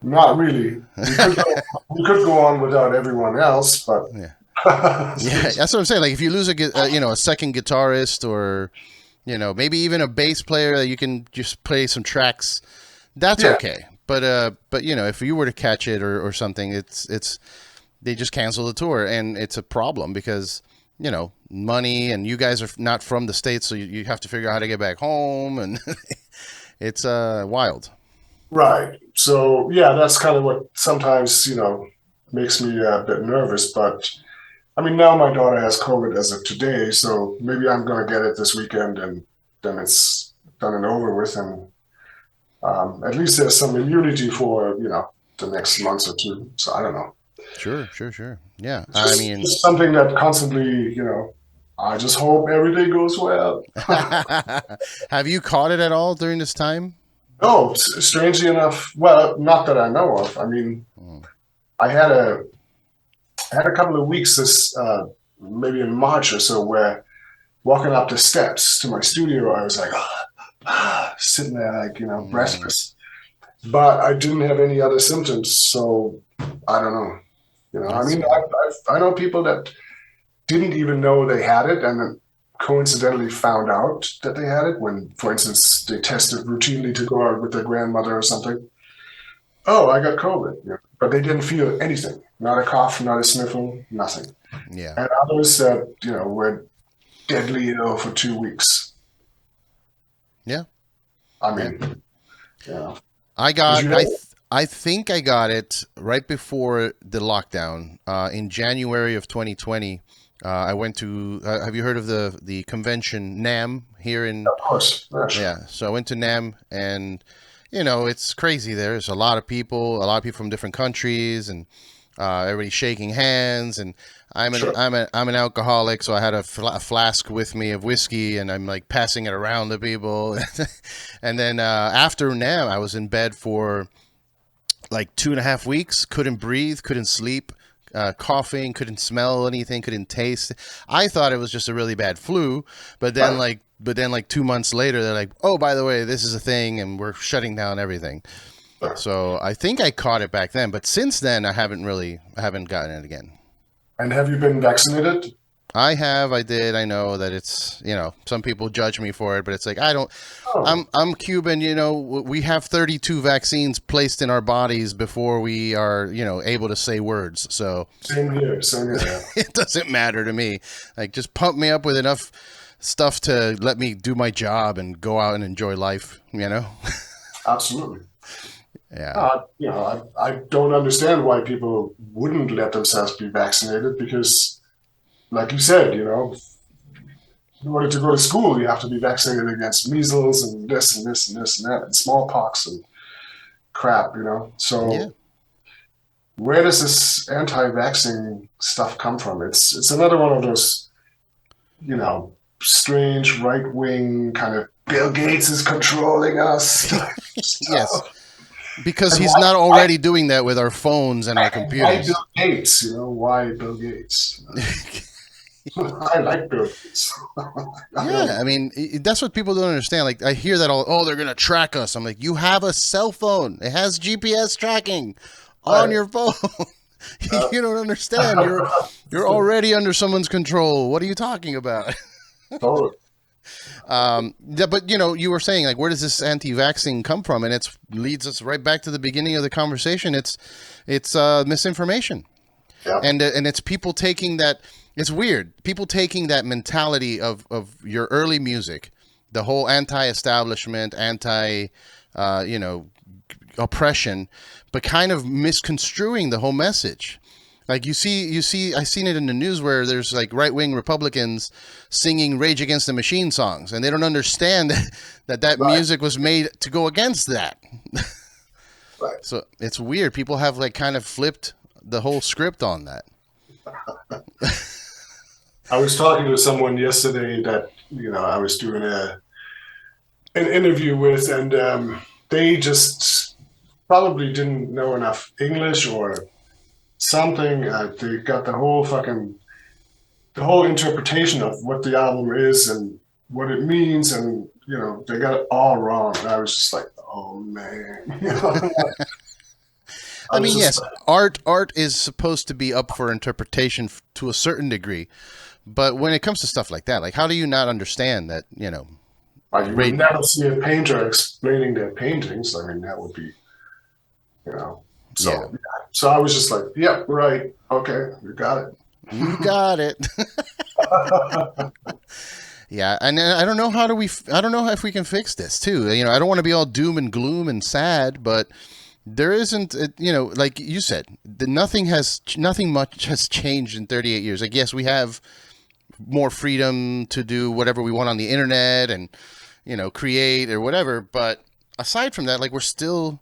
B: Not really. We could go on without everyone else, but
A: Yeah, yeah. That's what I'm saying. Like, if you lose a second guitarist, or maybe even a bass player that you can just play some tracks, that's
B: yeah,
A: okay. But if you were to catch it or something, it's they just cancel the tour, and it's a problem because money, and you guys are not from the States, so you have to figure out how to get back home, and it's wild.
B: right. So yeah, that's kind of what sometimes makes me a bit nervous. But I mean, now my daughter has COVID as of today, so maybe I'm going to get it this weekend, and then it's done and over with, and at least there's some immunity for the next month or two. So I don't know.
A: Sure, sure, sure. Yeah,
B: It's
A: I
B: just,
A: mean,
B: just something that constantly, I just hope every day goes well.
A: have you caught it at all during this time?
B: No, strangely enough, well, not that I know of. I mean,
A: Mm.
B: I had a couple of weeks this maybe in March or so where walking up the steps to my studio, I was like, sitting there like, breathless. But I didn't have any other symptoms, so I don't know. I mean, I know people that didn't even know they had it and then coincidentally found out that they had it when, for instance, they tested routinely to go out with their grandmother or something. Oh, I got COVID. But they didn't feel anything. Not a cough, not a sniffle, nothing.
A: Yeah.
B: And others that, were deadly ill for 2 weeks.
A: Yeah.
B: I mean,
A: I think I got it right before the lockdown in January of 2020. I went to. Have you heard of the convention NAMM here in?
B: Of course.
A: Yeah. So I went to NAMM, and it's crazy. There's a lot of people from different countries, and everybody shaking hands. And I'm an alcoholic, so I had a flask with me of whiskey, and I'm like passing it around to people. And then after NAMM, I was in bed for like 2.5 weeks. Couldn't breathe, couldn't sleep. Coughing, couldn't smell anything, couldn't taste. I thought it was just a really bad flu, but then like 2 months later, they're like, "Oh, by the way, this is a thing, and we're shutting down everything." So I think I caught it back then, but since then I haven't gotten it again.
B: And have you been vaccinated?
A: I have. I did. I know that it's, some people judge me for it, but it's like, I don't, I'm Cuban, we have 32 vaccines placed in our bodies before we are, able to say words. So
B: Same here.
A: it doesn't matter to me. Like, just pump me up with enough stuff to let me do my job and go out and enjoy life,
B: Absolutely.
A: Yeah.
B: I don't understand why people wouldn't let themselves be vaccinated because, like you said, in order to go to school, you have to be vaccinated against measles and this and this and this and that and smallpox and crap, So
A: Yeah.
B: Where does this anti-vaccine stuff come from? It's another one of those, strange right-wing kind of Bill Gates is controlling us.
A: Yes. Because he's not already doing that with our phones and our computers.
B: Why Bill Gates? Why Bill Gates? I like Bill Gates.
A: Yeah, I mean, that's what people don't understand. Like, I hear that they're going to track us. I'm like, you have a cell phone. It has GPS tracking on your phone. You don't understand. You're already under someone's control. What are you talking about?
B: Totally.
A: But you were saying, like, where does this anti-vaccine come from? And it leads us right back to the beginning of the conversation. It's misinformation, and it's people taking that. It's weird. People taking that mentality of your early music, the whole anti-establishment, oppression, but kind of misconstruing the whole message. Like you see, I've seen it in the news where there's like right-wing Republicans singing Rage Against the Machine songs, and they don't understand that right. Music was made to go against that.
B: Right.
A: So it's weird. People have like kind of flipped the whole script on that.
B: I was talking to someone yesterday that, I was doing an interview with, and they just probably didn't know enough English or something. They got the whole interpretation of what the album is and what it means, and they got it all wrong. And I was just like, oh man.
A: I mean, yes, art is supposed to be up for interpretation to a certain degree, but when it comes to stuff like that, like, how do you not understand that? You
B: would never see a painter explaining their paintings. I mean, that would be, So, yeah. So I was just like, yeah, right. Okay, you got it.
A: You got it. Yeah, and I don't know I don't know if we can fix this too. I don't want to be all doom and gloom and sad, but there isn't, like you said, nothing much has changed in 38 years. Like, yes, we have more freedom to do whatever we want on the internet and, create or whatever. But aside from that, like, we're still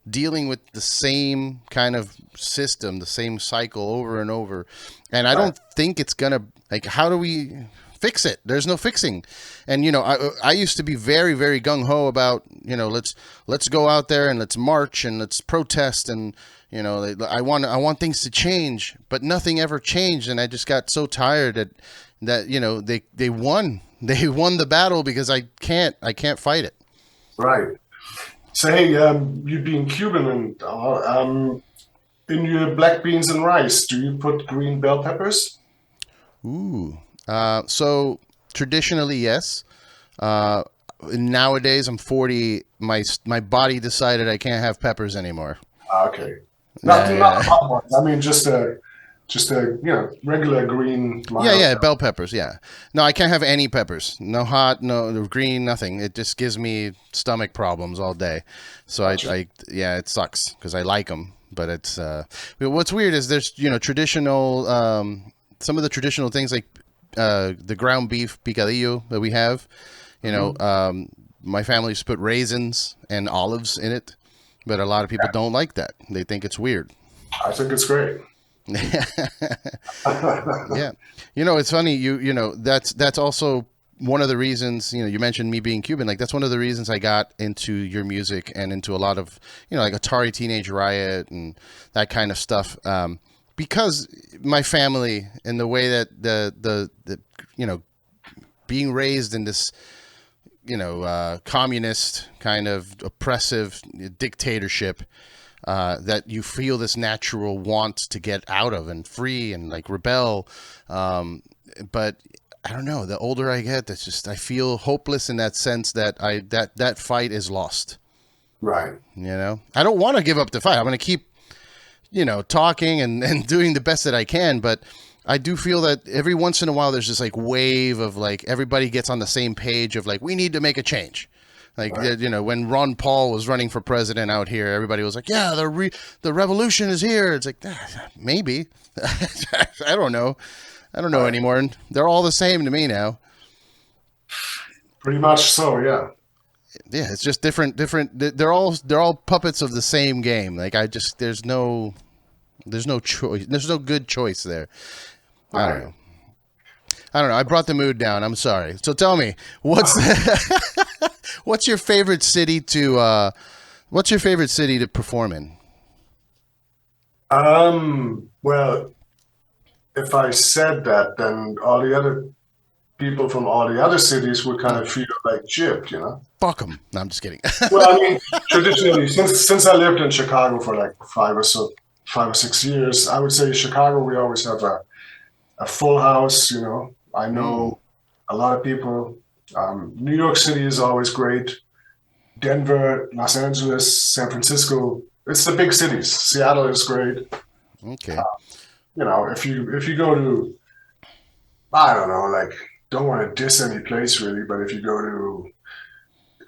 A: dealing with the same kind of system, the same cycle over and over. And I don't think it's going to, like, how do we fix it? There's no fixing. And, I used to be very, very gung-ho about, let's go out there and let's march and let's protest. And, I want things to change, but nothing ever changed. And I just got so tired that they won They won the battle because I can't fight it.
B: Right. So hey, you being Cuban and in your black beans and rice, do you put green bell peppers?
A: Ooh. So traditionally, yes. Nowadays, I'm 40. My body decided I can't have peppers anymore.
B: Okay.
A: Yeah,
B: Not
A: yeah.
B: hot ones. I mean, just a regular green
A: Yeah,
B: mild.
A: yeah, bell peppers. Yeah, no, I can't have any peppers. No hot, no green, nothing. It just gives me stomach problems all day. So
B: Gotcha.
A: yeah, it sucks because I like them, but it's what's weird is there's traditional some of the traditional things like the ground beef picadillo that we have. My family used to put raisins and olives in it, but a lot of people don't like that. They think it's weird.
B: I think it's great.
A: Yeah, it's funny. That's also one of the reasons. You mentioned me being Cuban. Like that's one of the reasons I got into your music and into a lot of like Atari Teenage Riot and that kind of stuff. Because my family and the way that the being raised in this communist kind of oppressive dictatorship. That you feel this natural want to get out of and free and like rebel. But I don't know. The older I get, that's just I feel hopeless in that sense that that fight is lost.
B: Right.
A: I don't want to give up the fight. I'm going to keep talking and doing the best that I can. But I do feel that every once in a while there's this like wave of like everybody gets on the same page of like we need to make a change. Like,
B: Right.
A: when Ron Paul was running for president out here, everybody was like, yeah, the revolution is here. It's like, maybe. I don't know. I don't know anymore. They're all the same to me now.
B: Pretty much so, yeah.
A: Yeah, it's just different. They're all puppets of the same game. Like, there's no choice. There's no good choice there. I don't
B: Right.
A: know. I don't know. I brought the mood down. I'm sorry. So tell me, what's your favorite city to perform in?
B: Well, if I said that, then all the other people from all the other cities would kind of feel like gypped.
A: Fuck them. No, I'm just kidding.
B: Well, I mean, traditionally, since I lived in Chicago for like 5 or 6 years, I would say Chicago, we always have a full house. I know a lot of people. New York City is always great. Denver, Los Angeles, San Francisco. It's the big cities. Seattle is great.
A: Okay.
B: If you go to, I don't know, like, don't want to diss any place really, but if you go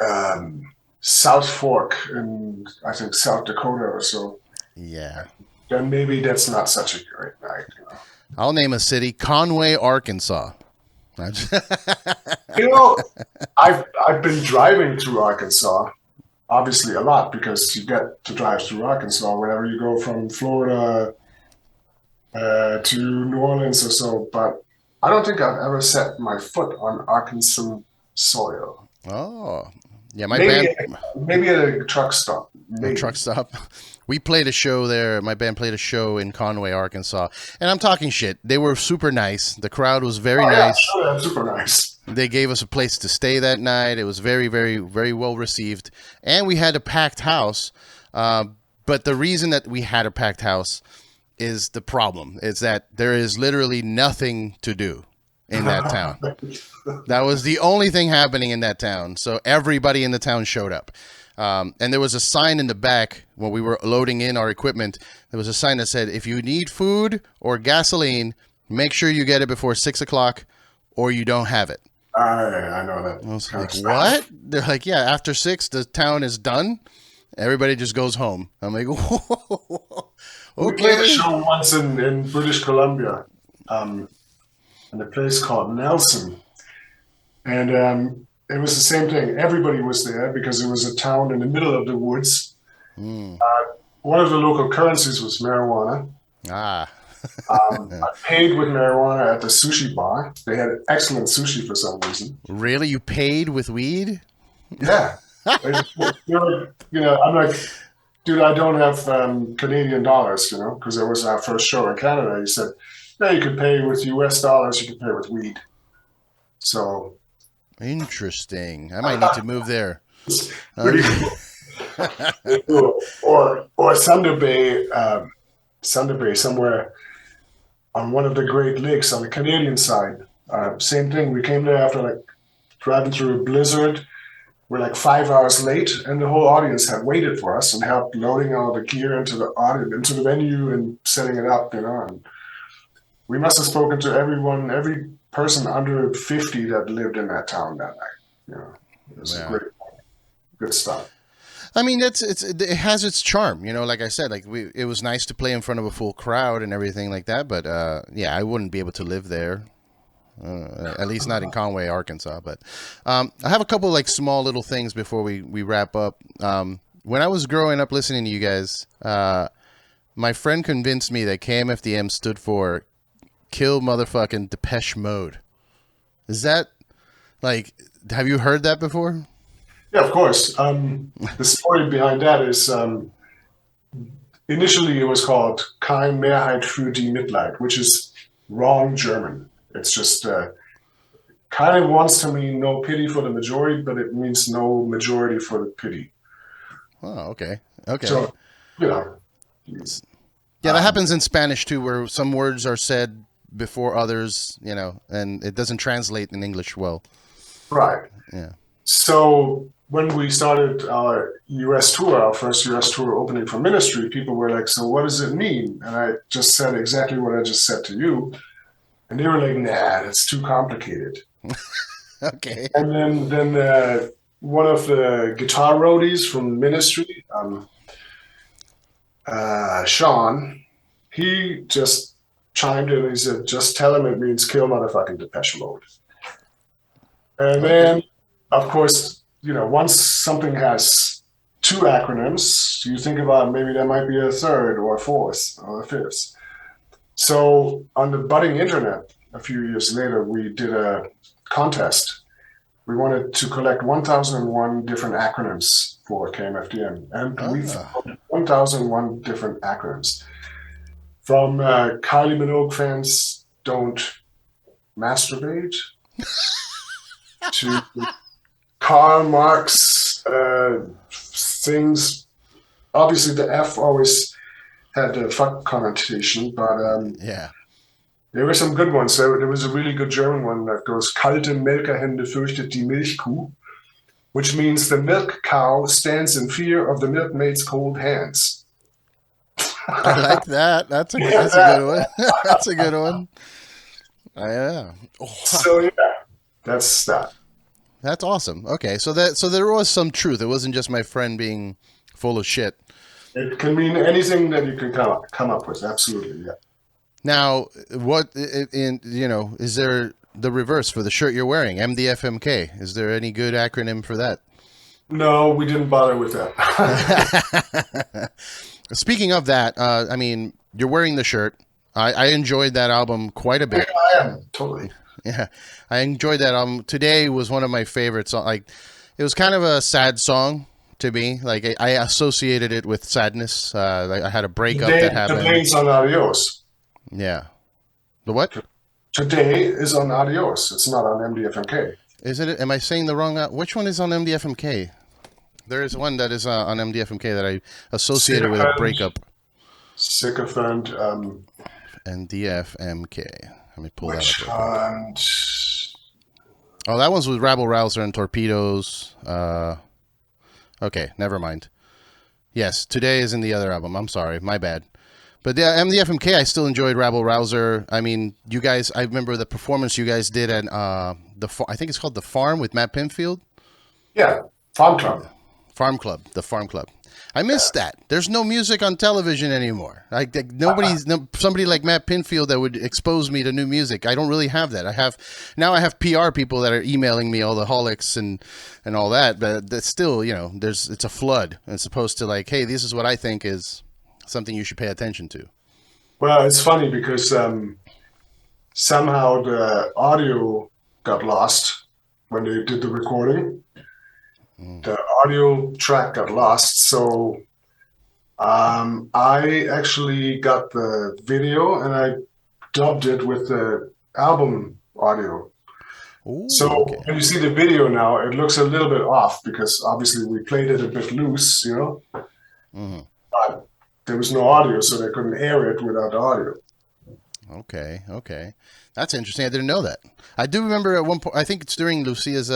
B: to South Fork in, I think, South Dakota or so,
A: Yeah.
B: then maybe that's not such a great night.
A: I'll name a city: Conway, Arkansas.
B: You know, I've been driving through Arkansas, obviously a lot because you get to drive through Arkansas whenever you go from Florida to New Orleans or so. But I don't think I've ever set my foot on Arkansas soil.
A: Oh, yeah. My
B: Maybe
A: band,
B: maybe at a truck stop.
A: a
B: Maybe.
A: truck stop. We played a show there. My band played a show in Conway, Arkansas, and I'm talking shit. They were super nice. The crowd was very
B: Oh yeah,
A: nice.
B: sure, that's super nice.
A: They gave us a place to stay that night. It was very, very, very well received, and we had a packed house. But the reason that we had a packed house is the problem. Is that there is literally nothing to do in that town. That was the only thing happening in that town. So everybody in the town showed up. And there was a sign in the back when we were loading in our equipment. There was a sign that said, if you need food or gasoline, make sure you get it before 6 o'clock or you don't have it.
B: I know that.
A: I was
B: kind
A: like,
B: of stuff.
A: what? They're like, yeah, after 6, the town is done. Everybody just goes home. I'm like,
B: We played a
A: okay.
B: show once in British Columbia, in a place called Nelson. And it was the same thing. Everybody was there because it was a town in the middle of the woods.
A: Mm.
B: One of the local currencies was marijuana.
A: Ah.
B: I paid with marijuana at the sushi bar. They had excellent sushi for some reason.
A: Really? You paid with weed?
B: Yeah. I'm like, dude, I don't have Canadian dollars, because it was our first show in Canada. He said, yeah, you could pay with US dollars, you could pay with weed. So
A: Interesting. I might need to move there.
B: It's pretty cool. Or Thunder Bay, somewhere on one of the Great Lakes on the Canadian side. Same thing. We came there after like driving through a blizzard. We're like 5 hours late, and the whole audience had waited for us and helped loading all the gear into the venue and setting it up. And we must have spoken to every person under 50 that lived in that town that night. It was a good stuff.
A: I mean, it has its charm, like I said, like it was nice to play in front of a full crowd and everything like that. But yeah, I wouldn't be able to live there. At least not in Conway, Arkansas. But I have a couple like small little things before we wrap up. When I was growing up listening to you guys, my friend convinced me that KMFDM stood for Kill Motherfucking Depeche Mode. Is that like, have you heard that before?
B: Yeah, of course. The story behind that is initially it was called Kein Mehrheit für die Mitleid, which is wrong German. It's just kind of wants to mean no pity for the majority, but it means no majority for the pity.
A: Oh, okay. Okay.
B: So,
A: yeah, that happens in Spanish too, where some words are said before others, and it doesn't translate in English well.
B: Right.
A: Yeah.
B: So when we started our U.S. tour, our first U.S. tour opening for Ministry, people were like, so what does it mean? And I just said exactly what I just said to you. And they were like, nah, that's too complicated.
A: Okay.
B: And then one of the guitar roadies from Ministry, Sean, he just chimed in and he said, just tell him it means kill motherfucking Depeche Mode. And then, of course, once something has two acronyms, you think about maybe there might be a third or a fourth or a fifth. So on the budding internet, a few years later, we did a contest. We wanted to collect 1,001 different acronyms for KMFDM, and we found 1,001 different acronyms. From Kylie Minogue fans don't masturbate to Karl Marx things. Obviously, the F always had a fuck connotation, but there were some good ones. There was a really good German one that goes, Kalte Melkerhände fürchtet die Milchkuh, which means the milk cow stands in fear of the milkmaid's cold hands.
A: I like that. That's a good one. That's a good one. Yeah. Oh.
B: So yeah, that's that.
A: That's awesome. Okay, so there was some truth. It wasn't just my friend being full of shit.
B: It can mean anything that you can come up with. Absolutely, yeah.
A: Now, is there the reverse for the shirt you're wearing, MDFMK? Is there any good acronym for that?
B: No, we didn't bother with that.
A: Speaking of that, I mean, you're wearing the shirt. I enjoyed that album quite a bit.
B: I am, totally.
A: Yeah, I enjoyed that album. Today was one of my favorites. Like, it was kind of a sad song to me. Like, I associated it with sadness. I had a breakup that happened.
B: Today's on Adios.
A: Yeah. The what?
B: Today is on Adios. It's not on MDFMK.
A: Is it? Am I saying the wrong? Which one is on MDFMK? There is one that is on MDFMK that I associated with a breakup.
B: Sycophant.
A: MDFMK. Let me pull that up.
B: And
A: oh, that one's with Rabble Rouser and Torpedoes. Okay, never mind. Yes, Today is in the other album. I'm sorry, my bad. But yeah, MDFMK, I still enjoyed Rabble Rouser. I mean, you guys, I remember the performance you guys did at I think it's called The Farm with Matt Pinfield.
B: Yeah, Farm Club.
A: The Farm Club. I missed that. There's no music on television anymore. Somebody like Matt Pinfield that would expose me to new music. I don't really have that. I have PR people that are emailing me all the holics and all that, but that's still, it's a flood. And it's supposed to like, hey, this is what I think is something you should pay attention to.
B: Well, it's funny because somehow the audio got lost when they did the recording. The audio track got lost, so I actually got the video and I dubbed it with the album audio.
A: Ooh,
B: So
A: okay.
B: when you see the video now, it looks a little bit off because obviously we played it a bit loose,
A: Hmm.
B: but there was no audio, so they couldn't hear it without the audio.
A: Okay, okay. That's interesting. I didn't know that. I do remember at one point, I think it's during Lucia's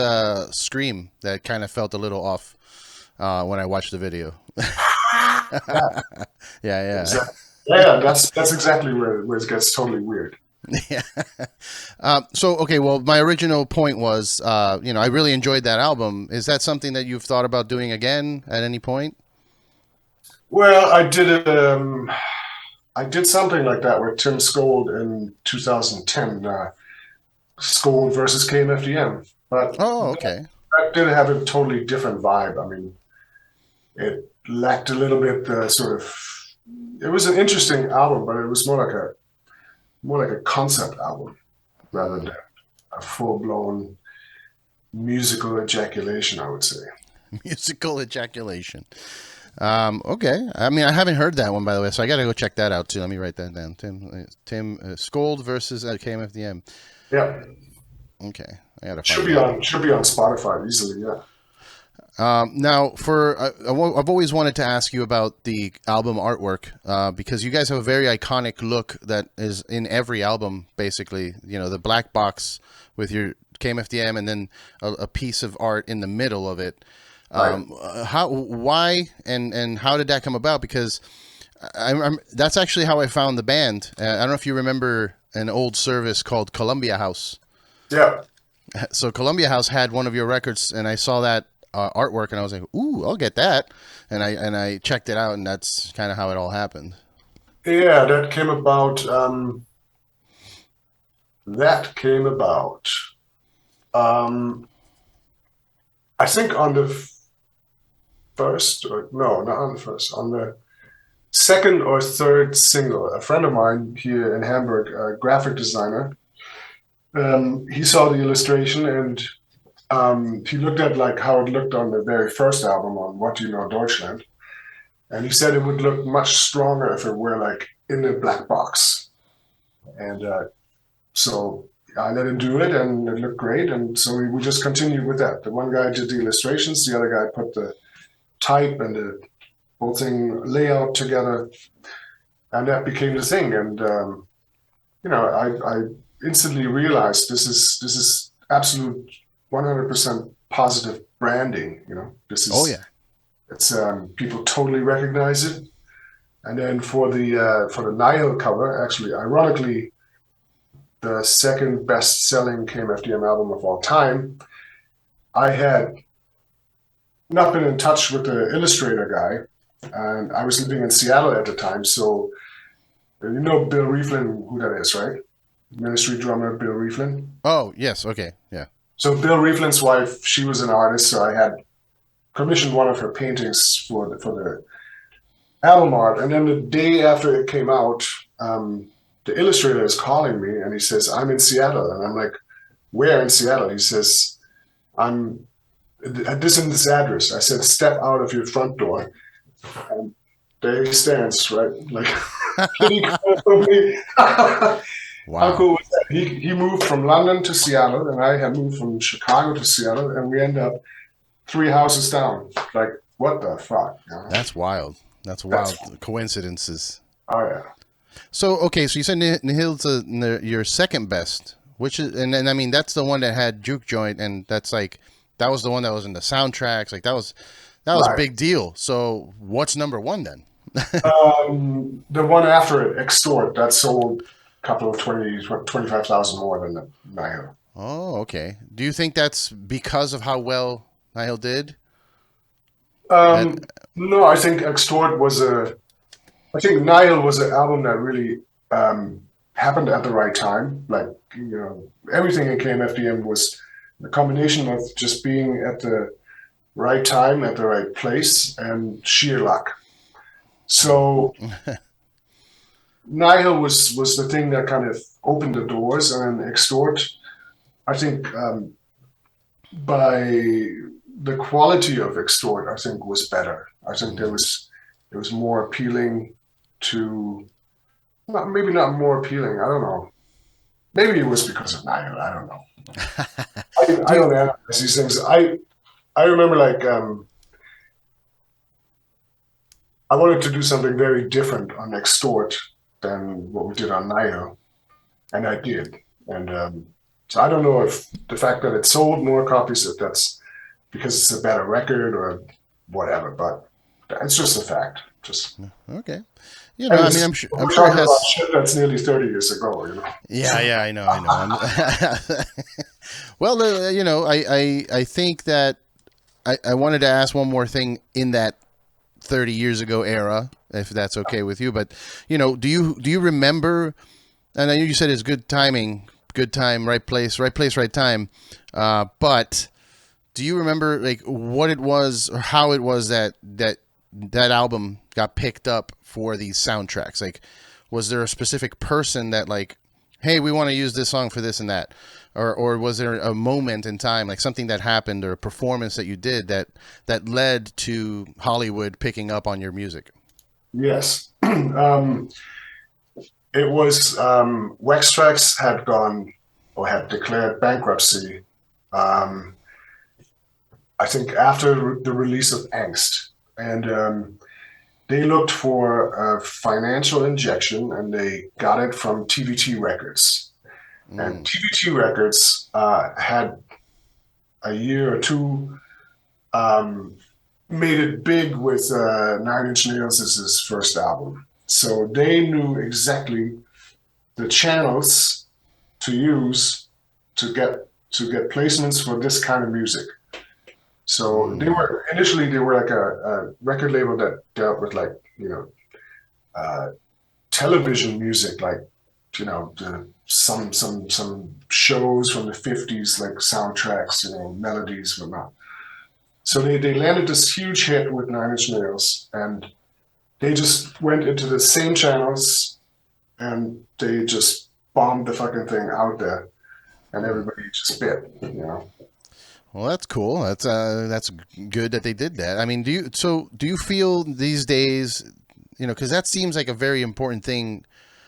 A: scream that kind of felt a little off when I watched the video.
B: Yeah,
A: Yeah,
B: exactly. Yeah, that's exactly where it gets totally weird.
A: yeah. Yeah. So, okay, well, my original point was, I really enjoyed that album. Is that something that you've thought about doing again at any point?
B: Well, I did something like that with Tim Skold in 2010, Skold versus KMFDM, but
A: Oh, okay.
B: that did have a totally different vibe. I mean, it lacked a little bit the sort of. It was an interesting album, but it was more like a concept album rather than a full blown musical ejaculation, I would say.
A: Musical ejaculation. Okay. I mean, I haven't heard that one, by the way, so I got to go check that out too. Let me write that down. Tim Skold versus KMFDM.
B: Yeah,
A: Okay, I got to
B: should
A: find
B: be
A: that.
B: on Spotify easily. Yeah.
A: Now, I've always wanted to ask you about the album artwork because you guys have a very iconic look that is in every album, basically. The black box with your KMFDM and then a piece of art in the middle of it.
B: Right.
A: Why, and how did that come about? Because that's actually how I found the band. I don't know if you remember an old service called Columbia House.
B: Yeah.
A: So Columbia House had one of your records, and I saw that artwork, and I was like, "Ooh, I'll get that." And I checked it out, and that's kind of how it all happened.
B: Yeah, that came about. That came about. Um, I think on the first, or no, not on the first, on the second or third single. A friend of mine here in Hamburg, a graphic designer, he saw the illustration and he looked at like how it looked on the very first album on What Do You Know Deutschland, and he said it would look much stronger if it were like in a black box. And so I let him do it, and it looked great. And so we just continued with that. The one guy did the illustrations, the other guy put the type and the whole thing layout together, and that became the thing. And I instantly realized this is absolute 100% positive branding. This
A: Oh
B: is
A: yeah.
B: it's people totally recognize it. And then for the Nile cover, actually, ironically, the second best-selling KMFDM album of all time, I had not been in touch with the illustrator guy, and I was living in Seattle at the time. So you know Bill Rieflin, who that is, right? Ministry drummer Bill Rieflin.
A: Oh yes. Okay. Yeah.
B: So Bill Rieflin's wife, she was an artist, so I had commissioned one of her paintings for the album art. And then the day after it came out, the illustrator is calling me and he says, "I'm in Seattle." And I'm like, "Where in Seattle?" He says, "I'm at this address." I said, "Step out of your front door." And there he stands, right? Like, pretty cool for me. How
A: Wow.
B: cool was that? He moved from London to Seattle, and I had moved from Chicago to Seattle, and we ended up three houses down. Like, what the fuck?
A: That's wild. That's
B: That's
A: wild coincidences.
B: oh yeah.
A: So okay, so you said Nihil's your second best, which is, and I mean that's the one that had Juke Joint, and that's like that was the one that was in the soundtracks. Like that was a
B: Right.
A: big deal. So what's number one then?
B: The one after it, Extort, that sold a couple of 25,000 more than the Nihil.
A: Oh, okay. Do you think that's because of how well Nihil did? At
B: No, I think Extort I think Nihil was an album that really happened at the right time. Like, everything in KMFDM was a combination of just being at the right time, at the right place, and sheer luck. So Nihil was the thing that kind of opened the doors, and Extort, I think, by the quality of Extort, I think was better. I think it was more appealing to, maybe not more appealing. I don't know. Maybe it was because of Nihil. I don't know. I don't analyze these things. I remember like I wanted to do something very different on Extort than what we did on Nido, and I did. And so I don't know if the fact that it sold more copies, if that's because it's a better record or whatever, but it's just a fact. Just
A: okay. You know, I mean, I'm sure it has.
B: About shit that's nearly 30 years ago. You know.
A: Yeah, I know. Well, you know, I think that I wanted to ask one more thing in that 30 years ago era, if that's okay with you. But you know, do you remember? And I know you said it's good timing, good time, right place, right time. But do you remember like what it was or how it was that album got picked up for these soundtracks? Like, was there a specific person that like, hey, we want to use this song for this and that? Or was there a moment in time, like something that happened or a performance that you did that led to Hollywood picking up on your music?
B: Yes. It was Wax Trax had gone or had declared bankruptcy, I think after the release of Angst. And they looked for a financial injection and they got it from TVT Records. And TVT Records had a year or two made it big with Nine Inch Nails as his first album. So they knew exactly the channels to use to get placements for this kind of music. So they were like a record label that dealt with like, you know, television music, like, you know, some shows from the 50s, like soundtracks, you know, melodies, whatnot. So they landed this huge hit with Nine Inch Nails, and they just went into the same channels and they just bombed the fucking thing out there, and everybody just bit, you know.
A: Well, that's cool. That's good that they did that. I mean, do you feel these days, you know, because that seems like a very important thing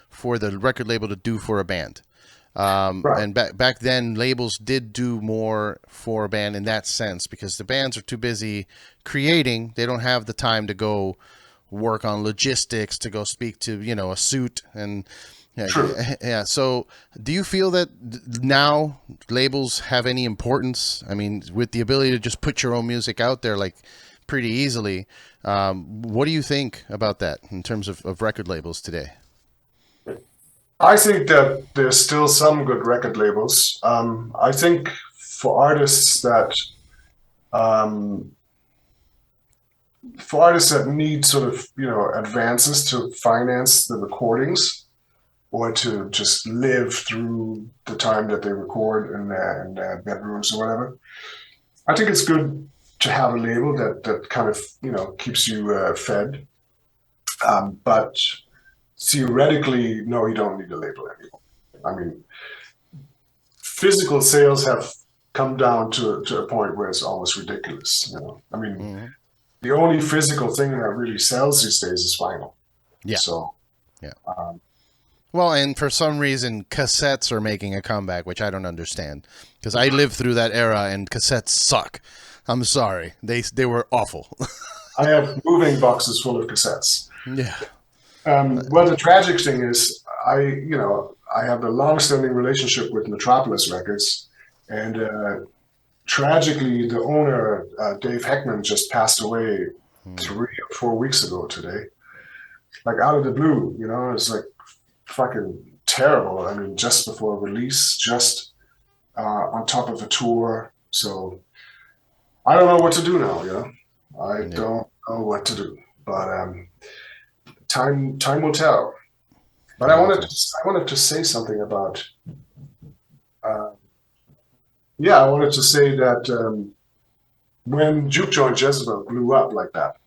A: for the record label to do for a band. Right. And back then, labels did do more for a band in that sense because the bands are too busy creating. They don't have the time to go work on logistics, to go speak to, you know, a suit and yeah. So do you feel that now labels have any importance? I mean, with the ability to just put your own music out there like pretty easily, what do you think about that in terms of record labels today?
B: I think that there's still some good record labels. I think for artists that need sort of, you know, advances to finance the recordings or to just live through the time that they record in their bedrooms or whatever, I think it's good to have a label that kind of, you know, keeps you fed. But theoretically, no, you don't need a label anymore. I mean, physical sales have come down to a point where it's almost ridiculous. You know, I mean, the only physical thing that really sells these days is vinyl.
A: Yeah.
B: So,
A: yeah. Well, and for some reason, cassettes are making a comeback, which I don't understand because I lived through that era and cassettes suck. I'm sorry, they were awful.
B: I have moving boxes full of cassettes.
A: Yeah.
B: Well, the tragic thing is, I have a long-standing relationship with Metropolis Records, and tragically, the owner, Dave Heckman, just passed away 3 or 4 weeks ago today. Like out of the blue, you know, it's like fucking terrible. I mean, just before release, just on top of a tour. So I don't know what to do now, you know. I don't know what to do, but time will tell. But I wanted to say something about. I wanted to say that when Juke Joint Jezebel blew up like that,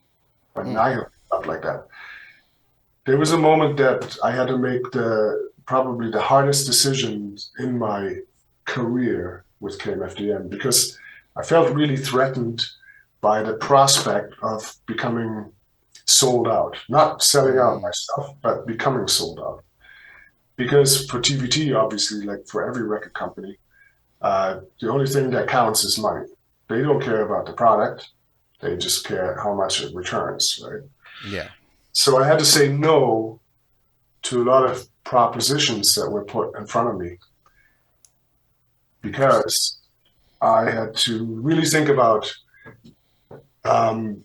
B: when Nihil blew up like that, there was a moment that I had to make probably the hardest decision in my career with KMFDM, because I felt really threatened by the prospect of becoming sold out, not selling out myself, but becoming sold out. Because for TVT, obviously, like for every record company, The only thing that counts is money. They don't care about the product. They just care how much it returns, right?
A: Yeah.
B: So I had to say no to a lot of propositions that were put in front of me because I had to really think about, do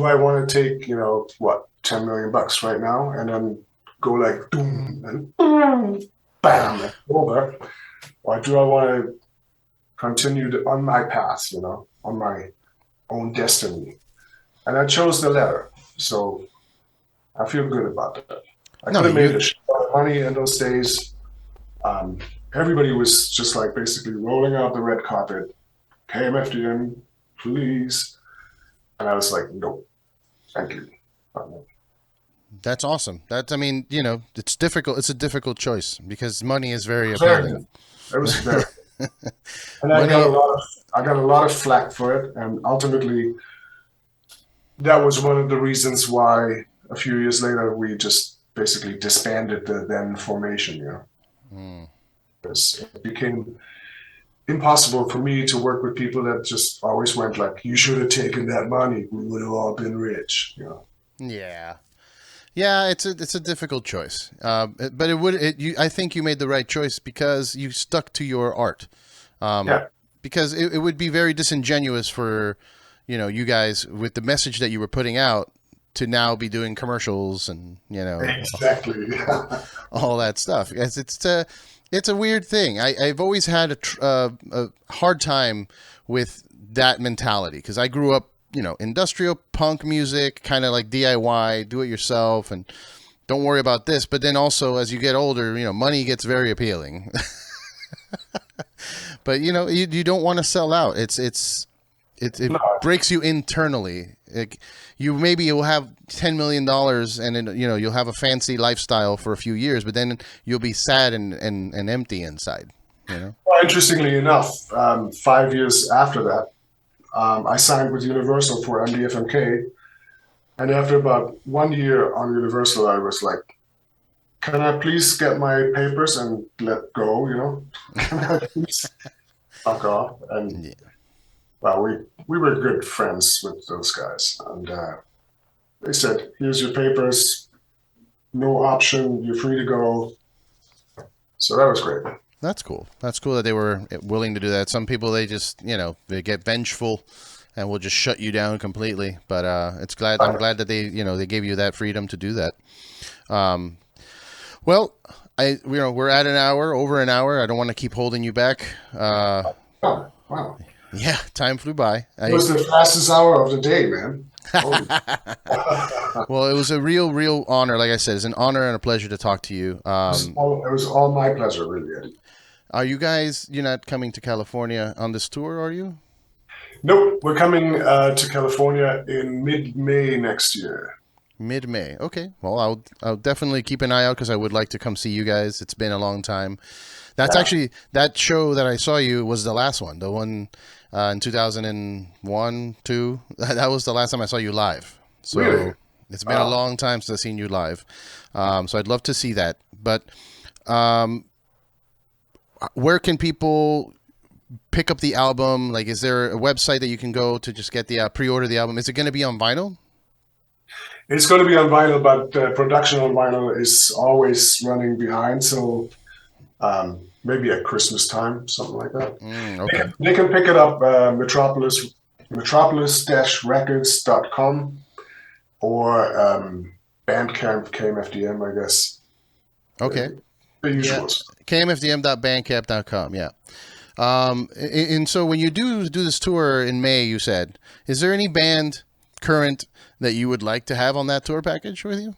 B: I want to take, what, $10 million right now and then go like boom and boom, bam, and over, or do I want to continue on my path, on my own destiny? And I chose the latter. So I feel good about that. I could have made a shit ton of money in those days. Everybody was just like basically rolling out the red carpet, KMFDM, please. And I was like, no, thank you.
A: That's awesome. It's difficult. It's a difficult choice because money is very appealing.
B: It was very. And I got a lot of flack for it, and ultimately, that was one of the reasons why a few years later we just basically disbanded the then formation. Because it became impossible for me to work with people that just always went like, "You should have taken that money. We would have all been rich."
A: Yeah. Yeah, it's a difficult choice, but I think you made the right choice because you stuck to your art. Because it would be very disingenuous for, you guys with the message that you were putting out to now be doing commercials and
B: exactly
A: all that stuff. It's a weird thing. I've always had a hard time with that mentality because I grew up, industrial punk music, kind of like DIY, do it yourself, and don't worry about this. But then also, as you get older, money gets very appealing. But you don't want to sell out. It breaks you internally. You'll have $10 million, and then, you'll have a fancy lifestyle for a few years, but then you'll be sad and empty inside.
B: Well, interestingly enough, 5 years after that, I signed with Universal for MDFMK, and after about 1 year on Universal, I was like, "Can I please get my papers and let go? Can I please fuck off?" And well, we were good friends with those guys, and they said, "Here's your papers, no option, you're free to go." So that was great.
A: That's cool. That's cool that they were willing to do that. Some people, they just, they get vengeful and will just shut you down completely. But I'm glad that they gave you that freedom to do that. Well, we're at an hour, over an hour. I don't want to keep holding you back.
B: Wow.
A: Yeah, time flew by.
B: It was the fastest hour of the day, man.
A: Well, it was a real honor. Like I said, it's an honor and a pleasure to talk to you.
B: It was all my pleasure, really, Eddie.
A: Are you guys, you're not coming to California on this tour, are you?
B: Nope, we're coming to California in mid-May next year.
A: Mid-May. Okay. Well, I'll definitely keep an eye out because I would like to come see you guys. It's been a long time. That's actually, that show that I saw you was the last one. The one in 2001, 2. That was the last time I saw you live. So
B: really?
A: It's been a long time since I've seen you live. So I'd love to see that. But where can people pick up the album? Like, is there a website that you can go to just get the pre-order the album? Is it going to be on vinyl?
B: It's going to be on vinyl, but production on vinyl is always running behind. So maybe at Christmas time, something like that.
A: Okay.
B: They can pick it up metropolis-records.com or Bandcamp KMFDM, I guess.
A: Okay.
B: The usuals.
A: KMFDM.bandcamp.com, yeah. And so when you do this tour in May, you said, is there any band current that you would like to have on that tour package with you?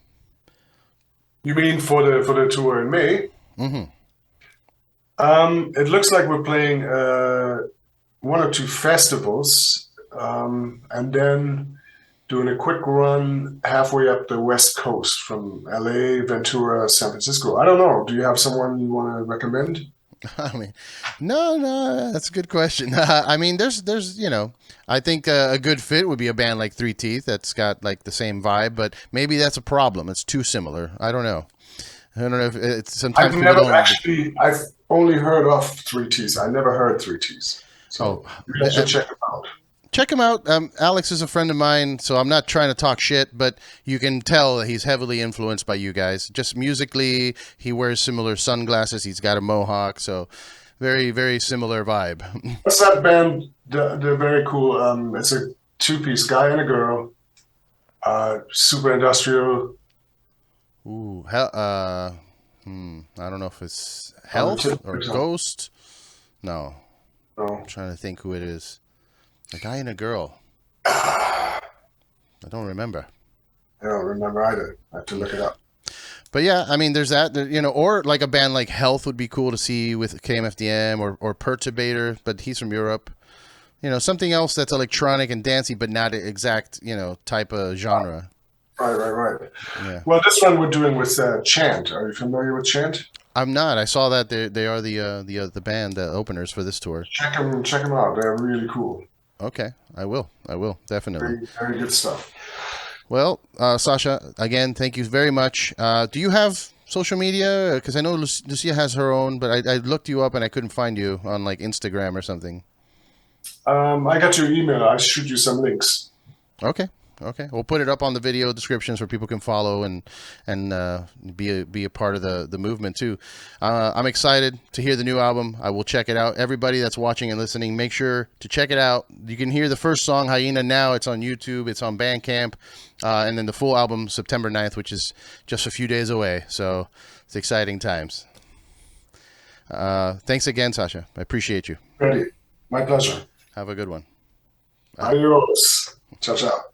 B: You mean for the tour in May?
A: Mm-hmm.
B: It looks like we're playing 1 or 2 festivals, and then doing a quick run halfway up the West Coast from LA, Ventura, San Francisco. I don't know. Do you have someone you want to recommend?
A: I mean, no, that's a good question. I mean, there's, I think a good fit would be a band like Three Teeth that's got like the same vibe, but maybe that's a problem. It's too similar. I don't know. I don't know if it's sometimes
B: only heard of 3Ts. I never heard 3Ts. So you have to check them out.
A: Check him out. Alex is a friend of mine, so I'm not trying to talk shit, but you can tell that he's heavily influenced by you guys. Just musically, he wears similar sunglasses. He's got a mohawk, so very, very similar vibe.
B: What's that band? They're very cool. It's a two-piece, guy and a girl. Super industrial.
A: Ooh, I don't know if it's Health or Ghost. No. I'm trying to think who it is. A guy and a girl. I don't remember.
B: I don't remember either. I have to look it up.
A: But yeah, I mean, there's that, or like a band like Health would be cool to see with KMFDM or Perturbator, but he's from Europe. Something else that's electronic and dancey, but not an exact, type of genre.
B: Right.
A: Yeah.
B: Well, this one we're doing with Chant. Are you familiar with Chant?
A: I'm not. I saw that they are the band, the openers for this tour.
B: Check them out. They're really cool.
A: Okay, I will definitely.
B: Very, very good stuff.
A: Well, Sascha, again, thank you very much. Do you have social media? Because I know Lucia has her own, but I looked you up and I couldn't find you on like Instagram or something.
B: I got your email. I shoot you some links.
A: Okay. We'll put it up on the video descriptions where people can follow and be a part of the movement too. I'm excited to hear the new album. I will check it out. Everybody that's watching and listening, make sure to check it out. You can hear the first song, HYENA, now. It's on YouTube. It's on Bandcamp. And then the full album, September 9th, which is just a few days away. So it's exciting times. Thanks again, Sascha. I appreciate you.
B: Ready. My pleasure.
A: Have a good one.
B: Adios. Ciao, ciao.